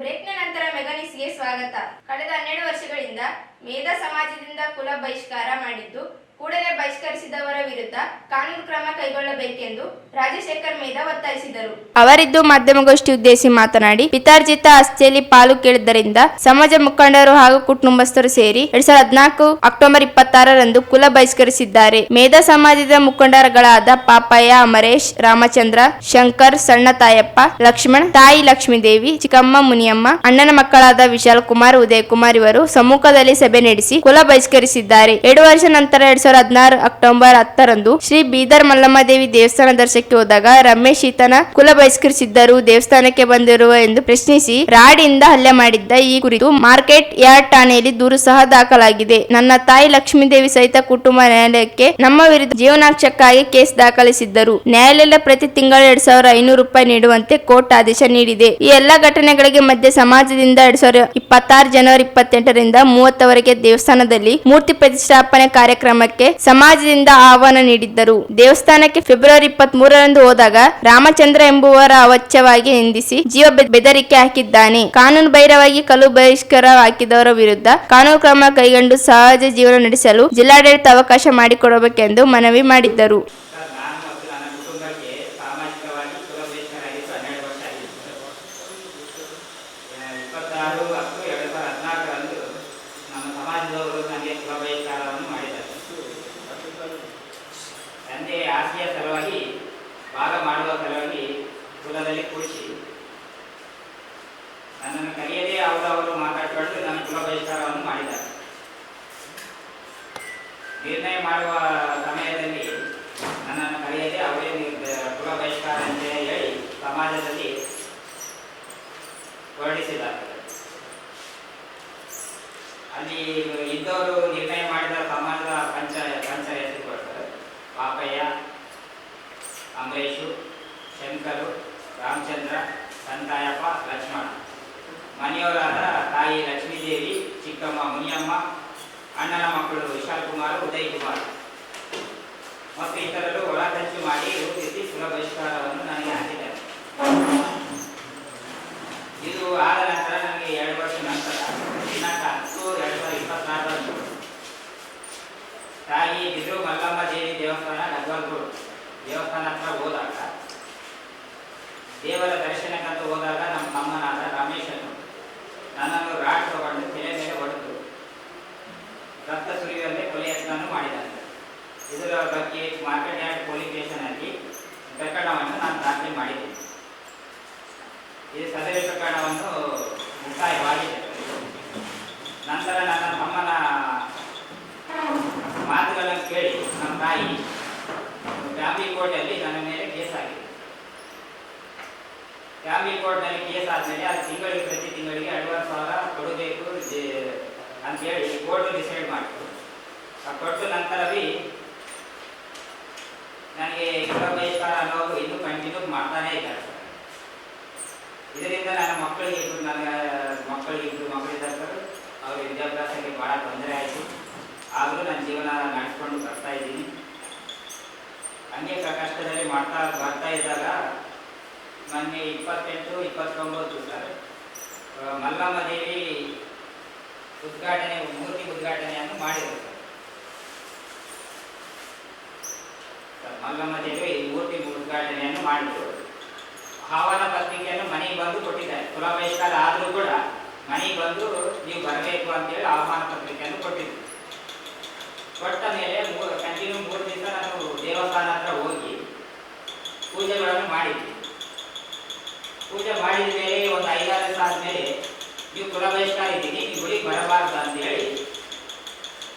ಬ್ರೇಕ್ನ ನಂತರ ಮೆಗಾನಿಸ್ಗೆ ಸ್ವಾಗತ. ಕಳೆದ 12 ವರ್ಷಗಳಿಂದ ಮೇಧಾ ಸಮಾಜದಿಂದ ಕುಲ ಬಹಿಷ್ಕಾರ ಮಾಡಿದ್ದು, ಕೂಡಲೇ ಬಹಿಷ್ಕರಿಸಿದವರ ವಿರುದ್ಧ ಕಾನೂನು ಕ್ರಮ ಕೈಗೊಳ್ಳಬೇಕೆಂದು ರಾಜಶೇಖರ್ ಮೇಧಾ ಒತ್ತಾಯಿಸಿದರು. ಅವರಿದ್ದು ಮಾಧ್ಯಮಗೋಷ್ಠಿ ಉದ್ದೇಶಿಸಿ ಮಾತನಾಡಿ, ಪಿತಾರ್ಜಿತ ಆಸ್ತಿಯಲ್ಲಿ ಪಾಲು ಕೇಳಿದ್ದರಿಂದ ಸಮಾಜ ಮುಖಂಡರು ಹಾಗೂ ಕುಟುಂಬಸ್ಥರು ಸೇರಿ 2014 ಅಕ್ಟೋಬರ್ 26ರಂದು ಕುಲ ಬಹಿಷ್ಕರಿಸಿದ್ದಾರೆ. ಮೇಧಾ ಸಮಾಜದ ಮುಖಂಡರುಗಳಾದ ಪಾಪಯ್ಯ, ಅಮರೇಶ್, ರಾಮಚಂದ್ರ, ಶಂಕರ್, ಸಣ್ಣ ತಾಯಪ್ಪ, ಲಕ್ಷ್ಮಣ್, ತಾಯಿ ಲಕ್ಷ್ಮೀದೇವಿ, ಚಿಕ್ಕಮ್ಮ, ಮುನಿಯಮ್ಮ, ಅಣ್ಣನ ಮಕ್ಕಳಾದ ವಿಶಾಲ್ ಕುಮಾರ್, ಉದಯ್ ಕುಮಾರ್ ಇವರು ಸಮ್ಮುಖದಲ್ಲಿ ಸಭೆ ನಡೆಸಿ ಕುಲ ಬಹಿಷ್ಕರಿಸಿದ್ದಾರೆ. 2 ವರ್ಷ ನಂತರ 2016 ಅಕ್ಟೋಬರ್ 10ರಂದು ಶ್ರೀ ಬೀದರ್ ಮಲ್ಲಮ್ಮ ದೇವಿ ದೇವಸ್ಥಾನ ದರ್ಶನಕ್ಕೆ ಹೋದಾಗ ರಮೇಶ್ ಈತನ ಕುಲ ಬಹಿಷ್ಕರಿಸಿದ್ದರು, ದೇವಸ್ಥಾನಕ್ಕೆ ಬಂದಿರುವ ಎಂದು ಪ್ರಶ್ನಿಸಿ ರಾಡಿಯಿಂದ ಹಲ್ಲೆ ಮಾಡಿದ್ದ ಈ ಕುರಿತು ಮಾರ್ಕೆಟ್ ಯಾರ್ಡ್ ಠಾಣೆಯಲ್ಲಿ ದೂರು ಸಹ ದಾಖಲಾಗಿದೆ. ನನ್ನ ತಾಯಿ ಲಕ್ಷ್ಮೀದೇವಿ ಸಹಿತ ಕುಟುಂಬ ನ್ಯಾಯಾಲಯಕ್ಕೆ ನಮ್ಮ ವಿರುದ್ಧ ಜೀವನಾಂಶಕ್ಕಾಗಿ ಕೇಸ್ ದಾಖಲಿಸಿದ್ದರು. ನ್ಯಾಯಾಲಯ ಪ್ರತಿ ತಿಂಗಳು 2500 ರೂಪಾಯಿ ನೀಡುವಂತೆ ಕೋರ್ಟ್ ಆದೇಶ ನೀಡಿದೆ. ಈ ಎಲ್ಲಾ ಘಟನೆಗಳಿಗೆ ಮಧ್ಯೆ ಸಮಾಜದಿಂದ 2026 ಜನವರಿ 28ರಿಂದ 30ರವರೆಗೆ ದೇವಸ್ಥಾನದಲ್ಲಿ ಮೂರ್ತಿ ಪ್ರತಿಷ್ಠಾಪನೆ ಕಾರ್ಯಕ್ರಮಕ್ಕೆ ಸಮಾಜದಿಂದ ಆಹ್ವಾನ ನೀಡಿದ್ದರು. ದೇವಸ್ಥಾನಕ್ಕೆ ಫೆಬ್ರವರಿ 23ರಂದು ಹೋದಾಗ ರಾಮಚಂದ್ರ ಎಂಬುವರ ಅವಾಚ್ಯವಾಗಿ ನಿಂದಿಸಿ ಜೀವ ಬೆದರಿಕೆ ಹಾಕಿದ್ದಾನೆ. ಕಾನೂನು ಬಹಿರವಾಗಿ ಕಲ್ಲು ಬಹಿಷ್ಕಾರ ಹಾಕಿದವರ ವಿರುದ್ಧ ಕಾನೂನು ಕ್ರಮ ಕೈಗೊಂಡು ಸಹಜ ಜೀವನ ನಡೆಸಲು ಜಿಲ್ಲಾಡಳಿತ ಅವಕಾಶ ಮಾಡಿಕೊಡಬೇಕೆಂದು ಮನವಿ ಮಾಡಿದ್ದರು. ಆಸ್ತಿಯ ಸಲುವಾಗಿ ಭಾಗ ಮಾಡುವ ಸಲುವಾಗಿ ಕುಲದಲ್ಲಿ ಕೂಡಿಸಿ ನನ್ನನ್ನು ಕರೆಯದೇ ಅವರು ಮಾತಾಡಿಕೊಂಡು ನನ್ನ ಕುಲ ಬಹಿಷ್ಕಾರವನ್ನು ಮಾಡಿದ್ದಾರೆ. ನಿರ್ಣಯ ಮಾಡುವ ಸಮಯದಲ್ಲಿ ನನ್ನನ್ನು ಕರೆಯದೇ ಅವರೇ ಕುಲ ಬಹಿಷ್ಕಾರ ಅಂತ ಹೇಳಿ ಸಮಾಜದಲ್ಲಿ ಹೊರಡಿಸಿದ್ದಾರೆ. ಅಲ್ಲಿ ಇದ್ದವರು ನಿರ್ಣಯ ಮಾಡಿದ ಸಮಾಜದ ಪಂಚ ಹೆಸರುಗಳು ಪಾಪಯ್ಯ, ಅಮರೇಶು, ಶಂಕರು, ರಾಮಚಂದ್ರ, ಸಂತಾಯಪ್ಪ, ಲಕ್ಷ್ಮಣ. ಮನೆಯವರಾದ ತಾಯಿ ಲಕ್ಷ್ಮೀದೇವಿ, ಚಿಕ್ಕಮ್ಮ, ಮುನಿಯಮ್ಮ, ಅಣ್ಣನ ಮಕ್ಕಳು ವಿಶಾಲ್ ಕುಮಾರ್, ಉದಯ್ ಕುಮಾರ್ ಮತ್ತು ಇತರರು ಒಳಖರ್ಚು ಮಾಡಿ ರೂಪಿಸಿ ಕುಲ ಬಹಿಷ್ಕಾರವನ್ನು ನನಗೆ ಹಾಕಿದ್ದಾರೆ. ಇದು ಆದ ನಂತರ ನನಗೆ 2 ವರ್ಷ ನಂತರ ದಿನಾಂಕ 10/2024 ತಾಯಿ ಬಿದ್ರು ಮಲ್ಲಮ್ಮ ದೇವಿ ದೇವಸ್ಥಾನ ಗದ್ವಾಲ್ಪುರ ದೇವಸ್ಥಾನ ಹತ್ರ ಹೋದಾಗ ದೇವರ ದರ್ಶನಕ್ಕಂತ ಹೋದಾಗ ನಮ್ಮ ತಮ್ಮನಾದ ರಮೇಶನು ನನ್ನನ್ನು ರಾಡ್ ತಗೊಂಡು ತಲೆ ಮೇಲೆ ಹೊಡೆದು ರಕ್ತ ಸುರಿಯುವಂತೆ ಕೊಲೆ ಯತ್ನವನ್ನು ಮಾಡಿದ್ದಾನೆ. ಇದರ ಬಗ್ಗೆ ಮಾರ್ಕೆಟ್ ಯಾರ್ಡ್ ಪೊಲೀಸ್ ಸ್ಟೇಷನಲ್ಲಿ ಪ್ರಕರಣವನ್ನು ನಾನು ದಾಖಲೆ ಮಾಡಿದ್ದೀನಿ. ಇದು ಸದರಿ ಪ್ರಕರಣವನ್ನು ಮುಕ್ತಾಯವಾಗಿದೆ. ನಂತರ ನನ್ನ ತಮ್ಮನ ಮಾತುಗಳನ್ನು ಕೇಳಿ ನಮ್ಮ ತಾಯಿ ಫ್ಯಾಮಿಲಿ ಕೋರ್ಟಲ್ಲಿ ನನ್ನ ಮೇಲೆ ಕೇಸ್ ಆಗಿದೆ. ಫ್ಯಾಮಿಲಿ ಕೋರ್ಟ್ನಲ್ಲಿ ಕೇಸ್ ಆದಮೇಲೆ ಅದು ಪ್ರತಿ ತಿಂಗಳಿಗೆ 50,000 ಕೊಡಬೇಕು ಅಂತೇಳಿ ಕೋರ್ಟ್ ಡಿಸೈಡ್ ಮಾಡಿತು. ಕೊಟ್ಟು ನಂತರ ನನಗೆ ಕುಲ ಬಹಿಷ್ಕಾರ ಅನ್ನೋದು ಇನ್ನೂ ಕಂಟಿನ್ಯೂ ಮಾಡ್ತಾನೇ ಇದ್ದಾರೆ. ಇದರಿಂದ ನನ್ನ ಮಕ್ಕಳಿಗೆ ಮಕ್ಕಳಿದ್ದಾರೆ. ಅವರ ವಿದ್ಯಾಭ್ಯಾಸಕ್ಕೆ ಭಾಳ ತೊಂದರೆ ಆಯಿತು. ಆದರೂ ನನ್ನ ಜೀವನ ನಡೆಸ್ಕೊಂಡು ಬರ್ತಾ ಇದ್ದೀನಿ. ಅನೇಕ ಕಷ್ಟದಲ್ಲಿ ಬರ್ತಾ ಇದ್ದಾಗ ಮೊನ್ನೆ 28-29 ಸರ್ ಮಲ್ಲಮ್ಮ ದೇವಿ ಮೂರ್ತಿ ಉದ್ಘಾಟನೆಯನ್ನು ಮಾಡಿದರು ಸರ್. ಮಲ್ಲಮ್ಮ ದೇವಿ ಈ ಮೂರ್ತಿ ಉದ್ಘಾಟನೆಯನ್ನು ಮಾಡಿದರು. ಆಹ್ವಾನ ಪತ್ರಿಕೆಯನ್ನು ಮನೆಗೆ ಬಂದು ಕೊಟ್ಟಿದ್ದಾರೆ. ಕುಲ ಬಹಿಷ್ಕಾರ ಆದರೂ ಕೂಡ ಮನೆಗೆ ಬಂದು ನೀವು ಬರಬೇಕು ಅಂತೇಳಿ ಆಹ್ವಾನ ಪತ್ರಿಕೆಯನ್ನು ಕೊಟ್ಟಿದ್ದರು. ಕೊಟ್ಟ ಮೇಲೆ ಕಂಟಿನ್ಯೂ 3 ದಿವಸ ನಾನು ದೇವಸ್ಥಾನ ಹತ್ರ ಹೋಗಿ ಪೂಜೆಗಳನ್ನು ಮಾಡಿದ್ವಿ. ಪೂಜೆ ಮಾಡಿದ ಮೇಲೆ ಒಂದು 5-6 ದಿವಸ ಆದಮೇಲೆ ನೀವು ಕುಲ ಬಹಿಷ್ಕಾರ ಇದ್ದೀನಿ, ನೀವು ಗುಡಿಗೆ ಬರಬಾರ್ದು ಅಂತೇಳಿ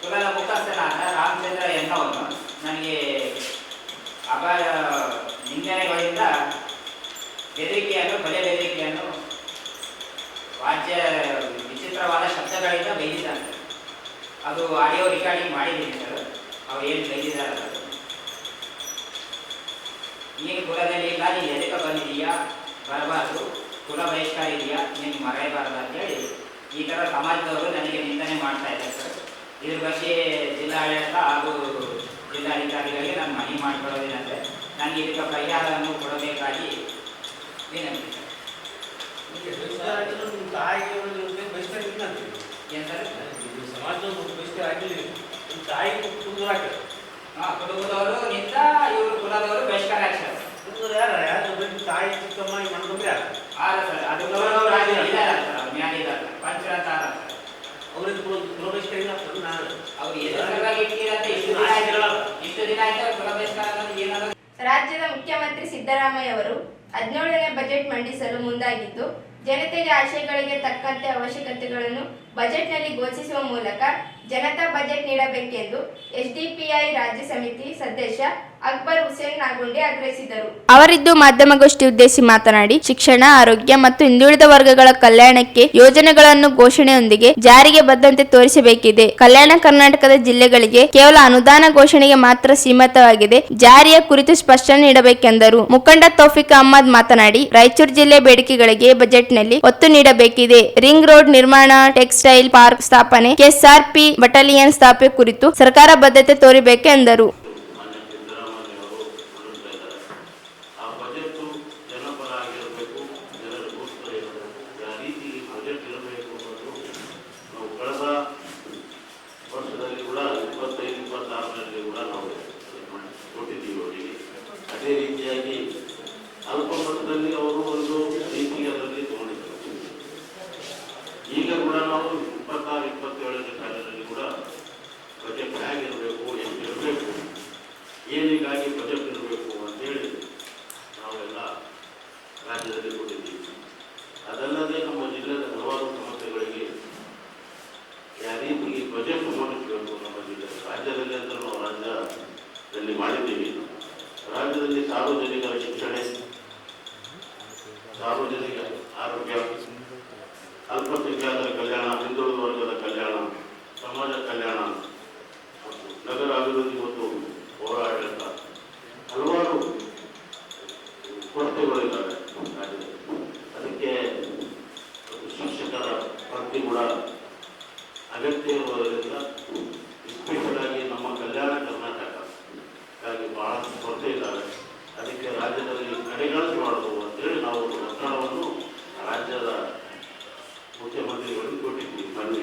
ಕುಲದ ಮುಖಸ್ಥನಾದ ರಾಮಚಂದ್ರ ಎನ್ನವನ್ನು ನನಗೆ ಅಪಾಯ ನಿಂದನೆಗಳಿಂದ ಬೆದರಿಕೆಯನ್ನು ಬಲೆ ಬೆದರಿಕೆಯನ್ನು ವಾದ್ಯ ವಿಚಿತ್ರವಾದ ಶಬ್ದಗಳಿಂದ ಬೈದಿದ್ದಾರೆ. ಅದು ಆಡಿಯೋ ರೆಕಾರ್ಡಿಂಗ್ ಮಾಡಿದ್ದೀನಿ ಸರ್. ಅವ್ರು ಏನು ಬೈದಿದ್ದಾರೆ ನೀನು ಕುಲದಲ್ಲಿ ಇಲ್ಲ, ನೀನು ಎದಕ್ಕೆ ಬಂದಿದೀಯಾ, ಬರಬಾರ್ದು, ಕುಲ ಬಹಿಷ್ಕಾರ ಇದೆಯಾ, ನೀನು ಮರೆಯಬಾರ್ದು ಅಂತೇಳಿ ಈ ಥರ ಸಮಾಜದವರು ನನಗೆ ನಿಂದನೆ ಮಾಡ್ತಾ ಇದ್ದಾರೆ ಸರ್. ಇದ್ರ ಬಗ್ಗೆ ಜಿಲ್ಲಾಡಳಿತ ಹಾಗೂ ಜಿಲ್ಲಾಧಿಕಾರಿಗಳಿಗೆ ನಾನು ಮನವಿ ಮಾಡಿಕೊಳ್ಳೋದೇನೆಂದರೆ ನನಗೆ ಇದಕ್ಕೆ ಪರಿಹಾರವನ್ನು ಕೊಡಬೇಕಾಗಿ ವಿನಂತಿ ಸರ್. ಏನು ಸರ್? ಹಾಂ, ಕುಟುಂಬದವರು ನಿಂತ ಇವರು ಕುಲದವರು ಬಹಿಷ್ಕಾರ ಆಗ್ತಾರೆ ಸರ್. ಅದು ಪಂಚ ಅಂತ ಅವ್ರು ಇಷ್ಟು ದಿನ ಆಯ್ತು ಕುಲ ಬಹಿಷ್ಕಾರ ಏನಾದ್ರು. ರಾಜ್ಯದ ಮುಖ್ಯಮಂತ್ರಿ ಸಿದ್ದರಾಮಯ್ಯ ಅವರು 17ನೇ ಬಜೆಟ್ ಮಂಡಿಸಲು ಮುಂದಾಗಿದ್ದು, ಜನತೆಗೆ ಆಶಯಗಳಿಗೆ ತಕ್ಕಂತೆ ಅವಶ್ಯಕತೆಗಳನ್ನು ಬಜೆಟ್ನಲ್ಲಿ ಘೋಷಿಸುವ ಮೂಲಕ ಜನತಾ ಬಜೆಟ್ ನೀಡಬೇಕೆಂದು ಎಸ್ಡಿಪಿಐ ರಾಜ್ಯ ಸಮಿತಿ ಸದಸ್ಯ ಅಕ್ಬರ್ ಹುಸೇನ್ ನಾಗುಂಡಿ ಆಗ್ರಹಿಸಿದರು. ಅವರಿದ್ದು ಮಾಧ್ಯಮಗೋಷ್ಠಿ ಉದ್ದೇಶಿಸಿ ಮಾತನಾಡಿ, ಶಿಕ್ಷಣ, ಆರೋಗ್ಯ ಮತ್ತು ಹಿಂದುಳಿದ ವರ್ಗಗಳ ಕಲ್ಯಾಣಕ್ಕೆ ಯೋಜನೆಗಳನ್ನು ಘೋಷಣೆಯೊಂದಿಗೆ ಜಾರಿಗೆ ಬಂದಂತೆ ತೋರಿಸಬೇಕಿದೆ. ಕಲ್ಯಾಣ ಕರ್ನಾಟಕದ ಜಿಲ್ಲೆಗಳಿಗೆ ಕೇವಲ ಅನುದಾನ ಘೋಷಣೆಗೆ ಮಾತ್ರ ಸೀಮಿತವಾಗಿದೆ. ಜಾರಿಯ ಕುರಿತು ಸ್ಪಷ್ಟನೆ ನೀಡಬೇಕೆಂದರು. ಮುಖಂಡ ತೌಫಿಕ್ ಅಹಮದ್ ಮಾತನಾಡಿ, ರಾಯಚೂರು ಜಿಲ್ಲೆ ಬೇಡಿಕೆಗಳಿಗೆ ಬಜೆಟ್ನಲ್ಲಿ ಒತ್ತು ನೀಡಬೇಕಿದೆ. ರಿಂಗ್ ರೋಡ್ ನಿರ್ಮಾಣ, ಟೆಕ್ಸ್ಟೈಲ್ ಪಾರ್ಕ್ ಸ್ಥಾಪನೆ, ಕೆಎಸ್ಆರ್ಪಿ ಬಟಾಲಿಯನ್ ಸ್ಥಾಪನೆ ಕುರಿತು ಸರ್ಕಾರ ಬದ್ಧತೆ ತೋರಿಬೇಕೆಂದರು. ಅದೇ ರೀತಿಯಾಗಿ ಅಲ್ಪ ಮಟ್ಟದಲ್ಲಿ ಅವರು ಒಂದು ರೀತಿಗೆ ಅದರಲ್ಲಿ ತಗೊಂಡಿದ್ದಾರೆ. ಈಗ ಕೂಡ ನಾವು 26-27ನೇ ಸಾಲಿನಲ್ಲಿ ಕೂಡ ಬಜೆಟ್ ಹೇಗಿರಬೇಕು, ಎಷ್ಟಿರಬೇಕು, ಏನಿಗಾಗಿ ಬಜೆಟ್ ಇರಬೇಕು ಅಂತೇಳಿ ನಾವೆಲ್ಲ ರಾಜ್ಯದಲ್ಲಿ ಕೊಟ್ಟಿದ್ದೀವಿ. ಅದಲ್ಲದೆ ನಮ್ಮ ಜಿಲ್ಲೆಯ ಹಲವಾರು ಸಮಸ್ಯೆಗಳಿಗೆ ಯಾವ ರೀತಿಗೆ ಬಜೆಟ್ ಮಂಡಿಸಬೇಕು ನಮ್ಮ ಜಿಲ್ಲೆ ರಾಜ್ಯದಲ್ಲಿ ಅಂತ ನಾವು ರಾಜ್ಯದಲ್ಲಿ ಮಾಡಿದ್ದೀವಿ. ರಾಜ್ಯದಲ್ಲಿ ಸಾರ್ವಜನಿಕರ ಶಿಕ್ಷಣ, ಸಾರ್ವಜನಿಕ ಆರೋಗ್ಯ, ಅಲ್ಪಸಂಖ್ಯಾತರ ಕಲ್ಯಾಣ, ಹಿಂದುಳಿದ ವರ್ಗದ ಕಲ್ಯಾಣ, ಸಮಾಜ ಕಲ್ಯಾಣ, ನಗರ ಅಭಿವೃದ್ಧಿ ಮತ್ತು ಹೋರಾಟ ಹಲವಾರು ಕೊರತೆಗಳಿದ್ದಾವೆ ರಾಜ್ಯದಲ್ಲಿ. ಅದಕ್ಕೆ ಶಿಕ್ಷಕರ ಭರ್ತಿ ಕೂಡ ಅಗತ್ಯ ಇರುವುದರಿಂದ ಎಸ್ಪೆಷಲ್ ಆಗಿ ನಮ್ಮ ಕಲ್ಯಾಣ ಕರ್ನಾಟಕಕ್ಕಾಗಿ ಬಹಳಷ್ಟು ಕೊರತೆ ಇದ್ದಾವೆ. ಅದಕ್ಕೆ ರಾಜ್ಯದಲ್ಲಿ ಕಡೆಗಣಿಸಿ ಮಾಡೋದು ಅಂತೇಳಿ ನಾವು ಒತ್ತಡವನ್ನು ರಾಜ್ಯದ ಮುಖ್ಯಮಂತ್ರಿಗಳಿಗೆ ಕೊಟ್ಟಿದ್ವಿ. ಮೊನ್ನೆ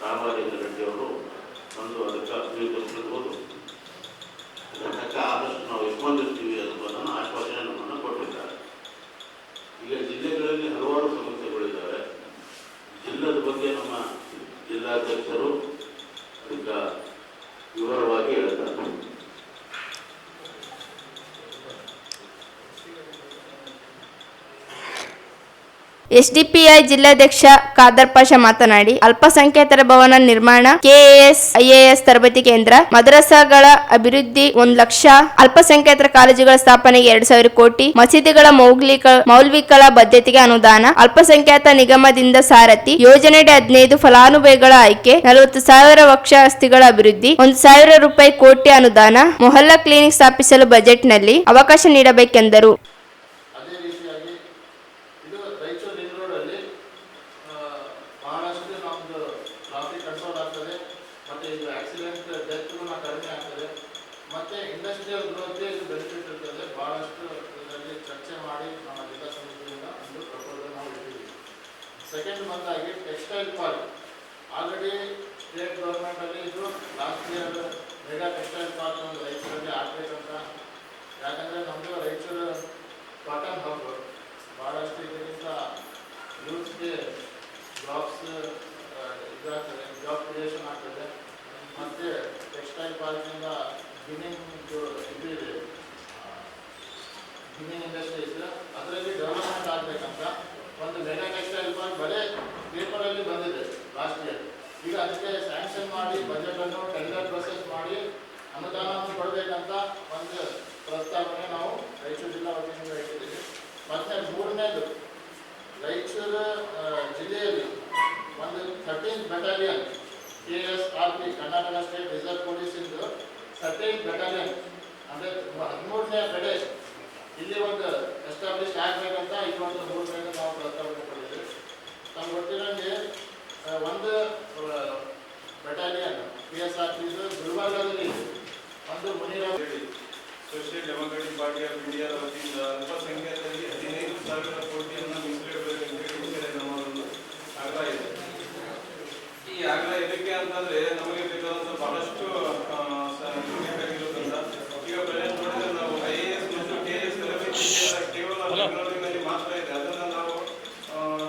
ರಾಮಲಿಂಗಾರೆಡ್ಡಿ ರೆಡ್ಡಿ ಅವರು ಬಂದು ಅದಕ್ಕೆ ಸ್ವೀಕರಿಸಿರ್ಬೋದು. ಅದಕ್ಕೆ ಆದಷ್ಟು ನಾವು ಸ್ಪಂದಿಸ್ತೀವಿ ಅನ್ನೋದನ್ನು ಆಶ್ವಾಸನೆ ನಮ್ಮನ್ನು ಕೊಟ್ಟಿದ್ದಾರೆ. ಈಗ ಜಿಲ್ಲೆಗಳಲ್ಲಿ ಹಲವಾರು ಸಮಸ್ಯೆಗಳಿದ್ದಾವೆ. ಜಿಲ್ಲೆದ ಬಗ್ಗೆ ನಮ್ಮ ಜಿಲ್ಲಾಧ್ಯಕ್ಷರು ಅದಕ್ಕೆ ವಿವರವಾಗಿ ಹೇಳ್ತಾರೆ. ಎಸ್ಡಿಪಿಐ ಜಿಲ್ಲಾಧ್ಯಕ್ಷ ಖಾದರ್ ಪಾಷಾ ಮಾತನಾಡಿ, ಅಲ್ಪಸಂಖ್ಯಾತರ ಭವನ ನಿರ್ಮಾಣ, ಕೆಎಎಸ್, ಐಎಎಸ್ ತರಬೇತಿ ಕೇಂದ್ರ, ಮದರಸಾಗಳ ಅಭಿವೃದ್ಧಿ 1 ಲಕ್ಷ, ಅಲ್ಪಸಂಖ್ಯಾತರ ಕಾಲೇಜುಗಳ ಸ್ಥಾಪನೆಗೆ 2,000 ಕೋಟಿ, ಮಸೀದಿಗಳ ಮೌಲ್ವಿಗಳ ಬದ್ಧತೆಗೆ ಅನುದಾನ, ಅಲ್ಪಸಂಖ್ಯಾತ ನಿಗಮದಿಂದ ಸಾರಥಿ ಯೋಜನೆಯಡಿ 15 ಫಲಾನುಭವಿಗಳ ಆಯ್ಕೆ, 40,000 ವಕ್ಷ ಆಸ್ತಿಗಳ ಅಭಿವೃದ್ಧಿ, 1,000 ಕೋಟಿ ಅನುದಾನ, ಮೊಹಲ್ಲಾ ಕ್ಲಿನಿಕ್ ಸ್ಥಾಪಿಸಲು ಬಜೆಟ್ನಲ್ಲಿ ಅವಕಾಶ ನೀಡಬೇಕೆಂದರು. ಸೆಕೆಂಡ್ ಬಂದಾಗಿ textile park already state government ಅಲ್ಲಿ ಇದು last year mega textile park ಒಂದು ರೈತರಲ್ಲಿ ಆಗಬೇಕಂತ ಮತ್ತು ಟೆಕ್ಸ್ಟೈಲ್ ಪಾರ್ಕ್ನಿಂದ ಗಿನ್ನಿಂಗ್ ಇದೆ, ಗಿನ್ನಿಂಗ್ ಇಂಡಸ್ಟ್ರೀಸ್, ಅದರಲ್ಲಿ ಡೆವಲಪ್ಮೆಂಟ್ ಆಗಬೇಕಂತ ಒಂದು ಮೆಗಾ ಟೆಕ್ಸ್ಟೈಲ್ ಪಾರ್ಕ್ ಬರೀ ಪೇಪರಲ್ಲಿ ಬಂದಿದೆ ಲಾಸ್ಟ್ ಇಯರ್. ಈಗ ಅದಕ್ಕೆ ಸ್ಯಾಂಕ್ಷನ್ ಮಾಡಿ ಬಜೆಟನ್ನು ಟೆಂಡರ್ ಪ್ರೊಸೆಸ್ ಮಾಡಿ ಅನುದಾನವನ್ನು ಕೊಡಬೇಕಂತ ಒಂದು ಪ್ರಸ್ತಾವನೆ ನಾವು ರಾಯಚೂರು ಜಿಲ್ಲಾ ವತಿಯಿಂದ ಇಟ್ಟಿದ್ದೀವಿ. ಮತ್ತು ಮೂರನೇದು, ರಾಯಚೂರು ಜಿಲ್ಲೆಯಲ್ಲಿ ಒಂದು 13th battalion KSRP Karnataka state reserve ಪೊಲೀಸಿಂದು 13th ಬೆಟಾಲಿಯನ್ ಅಂದರೆ 13ನೇ ಕಡೆ ಇಲ್ಲಿ ಒಂದು ಎಸ್ಟಾಬ್ಲಿಷ್ ಆಗಬೇಕಂತ ಇವತ್ತು 3ನೇದು ನಾವು ಪ್ರಸ್ತಾವನೆ ಕೊಟ್ಟಿದ್ದೀವಿ. ತಮ್ಗೆ ಗೊತ್ತಿರೋಂಗೆ ಒಂದು ಬೆಟಾಲಿಯನ್ KSRP ಗುಲ್ಬರ್ಗಾದಲ್ಲಿ ಇದೆ. ಒಂದು ಮುನಿರಾವ್ ಸೋಷಿಯಲ್ ಡೆಮೊಕ್ರೆಟಿಕ್ ಪಾರ್ಟಿ ಆಫ್ ಇಂಡಿಯಾದ ವತಿಯಿಂದ ಅಲ್ಪಸಂಖ್ಯಾತರಿಗೆ 15,000 ಕೋಟಿಯನ್ನು ಮೀಸಲಿಡಬೇಕೆಂದು ನಮ್ಮ ಒಂದು ಆಗ್ರಹ ಇದೆ. ಈ ಆಗ್ರಹ ಇದಕ್ಕೆ ಅಂತಂದ್ರೆ ನಮಗೆ ಬೇಕಾದಂಥ ಬಹಳಷ್ಟು ಬೇಕಾಗಿರೋದ್ರಿಂದ ಈಗ ಪ್ರೆಸೆಂಟ್ ನೋಡಿದ್ರೆ ನಾವು IAS ಮತ್ತು KS ಕೇವಲ ಬೆಂಗಳೂರಿನಲ್ಲಿ ಮಾತ್ರ ಇದೆ. ಅದನ್ನು ನಾವು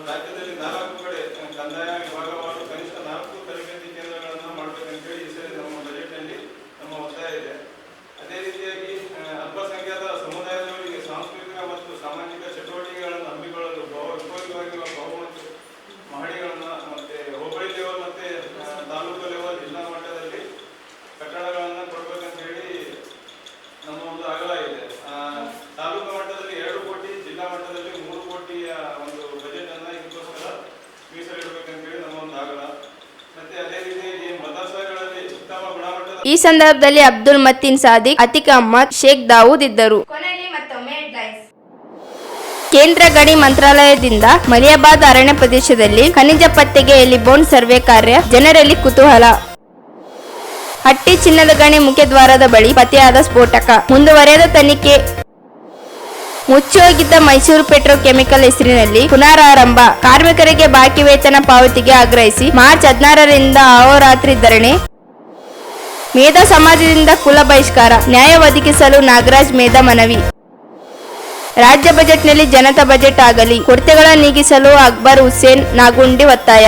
ರಾಜ್ಯದಲ್ಲಿ 4 ಕಡೆ ಕಂದಾಯ ವಿಭಾಗವಾರು ಕನಿಷ್ಠ 4 ತರಬೇತಿ ಕೇಂದ್ರಗಳನ್ನು ಮಾಡಬೇಕಂತೇಳಿ ಈ ಸರಿ ನಮ್ಮ ಬಜೆಟ್ನಲ್ಲಿ ನಮ್ಮ ಒತ್ತಾಯ ಇದೆ. ಅದೇ ರೀತಿಯಾಗಿ ಅಲ್ಪಸಂಖ್ಯಾತ ಸಮುದಾಯದವರಿಗೆ ಸಾಂಸ್ಕೃತಿಕ ಮತ್ತು ಸಾಮಾಜಿಕ ಚಟುವಟಿಕೆಗಳನ್ನು ಹಮ್ಮಿಕೊಳ್ಳಲು ಉಪಯೋಗವಾಗಿರುವ ಬಹುಮುಖ್ಯ ಮಹಡಿಗಳನ್ನು ಮತ್ತೆ ಹೋಬಳಿ ಲೆವೆಲ್ ಮತ್ತೆ ತಾಲೂಕು ಲೆವೆಲ್ ಜಿಲ್ಲಾ ಮಟ್ಟದಲ್ಲಿ ಕಟ್ಟಡಗಳನ್ನು ಕೊಡಬೇಕಂತ ಹೇಳಿ ನಮ್ಮ ಒಂದು ಅಗಲ ಇದೆ. ತಾಲೂಕು ಮಟ್ಟದಲ್ಲಿ 2 ಕೋಟಿ, ಜಿಲ್ಲಾ ಮಟ್ಟದಲ್ಲಿ 3 ಕೋಟಿಯ ಒಂದು ಬಜೆಟ್ ಅನ್ನ ಇದಕ್ಕೋಸ್ಕರ ಮೀಸಲಿಡಬೇಕಂತ ಹೇಳಿ ನಮ್ಮ ಒಂದು ಅಗಲ. ಮತ್ತೆ ಅದೇ ರೀತಿಯಾಗಿ ಮದರಸಾಗಳಲ್ಲಿ ಉತ್ತಮ ಗುಣಮಟ್ಟದ ಈ ಸಂದರ್ಭದಲ್ಲಿ ಅಬ್ದುಲ್ ಮತೀನ್ ಸಾದಿಕ್, ಅತಿಕ್ ಅಹ್ಮದ್, ಶೇಖ್ ದಾವೂದ್ ಇದ್ದರು. ಕೇಂದ್ರ ಗಣಿ ಮಂತ್ರಾಲಯದಿಂದ ಮಲಿಯಾಬಾದ್ ಅರಣ್ಯ ಪ್ರದೇಶದಲ್ಲಿ ಖನಿಜ ಪತ್ತೆಗೆ ಎಲಿಬೋನ್ ಸರ್ವೆ ಕಾರ್ಯ, ಜನರಲ್ಲಿ ಕುತೂಹಲ. ಹಟ್ಟಿ ಚಿನ್ನದ ಗಣಿ ಮುಖ್ಯದ್ವಾರದ ಬಳಿ ಪತ್ತೆಯಾದ ಸ್ಫೋಟಕ, ಮುಂದುವರೆದ ತನಿಖೆ. ಮುಚ್ಚಿ ಹೋಗಿದ್ದ ಮೈಸೂರು ಪೆಟ್ರೋಕೆಮಿಕಲ್ ಹೆಸರಿನಲ್ಲಿ ಪುನರಾರಂಭ, ಕಾರ್ಮಿಕರಿಗೆ ಬಾಕಿ ವೇತನ ಪಾವತಿಗೆ ಆಗ್ರಹಿಸಿ ಮಾರ್ಚ್ 16ರಿಂದ ಅಹೋರಾತ್ರಿ ಧರಣಿ. ಮೇಧಾ ಸಮಾಜದಿಂದ ಕುಲ ಬಹಿಷ್ಕಾರ, ನ್ಯಾಯ ಒದಗಿಸಲು ನಾಗರಾಜ್ ಮೇಧಾ ಮನವಿ. ರಾಜ್ಯ ಬಜೆಟ್ನಲ್ಲಿ ಜನತಾ ಬಜೆಟ್ ಆಗಲಿ, ಕೊರತೆಗಳ ನೀಗಿಸಲು ಅಕ್ಬರ್ ಹುಸೇನ್ ನಾಗುಂಡಿ ಒತ್ತಾಯ.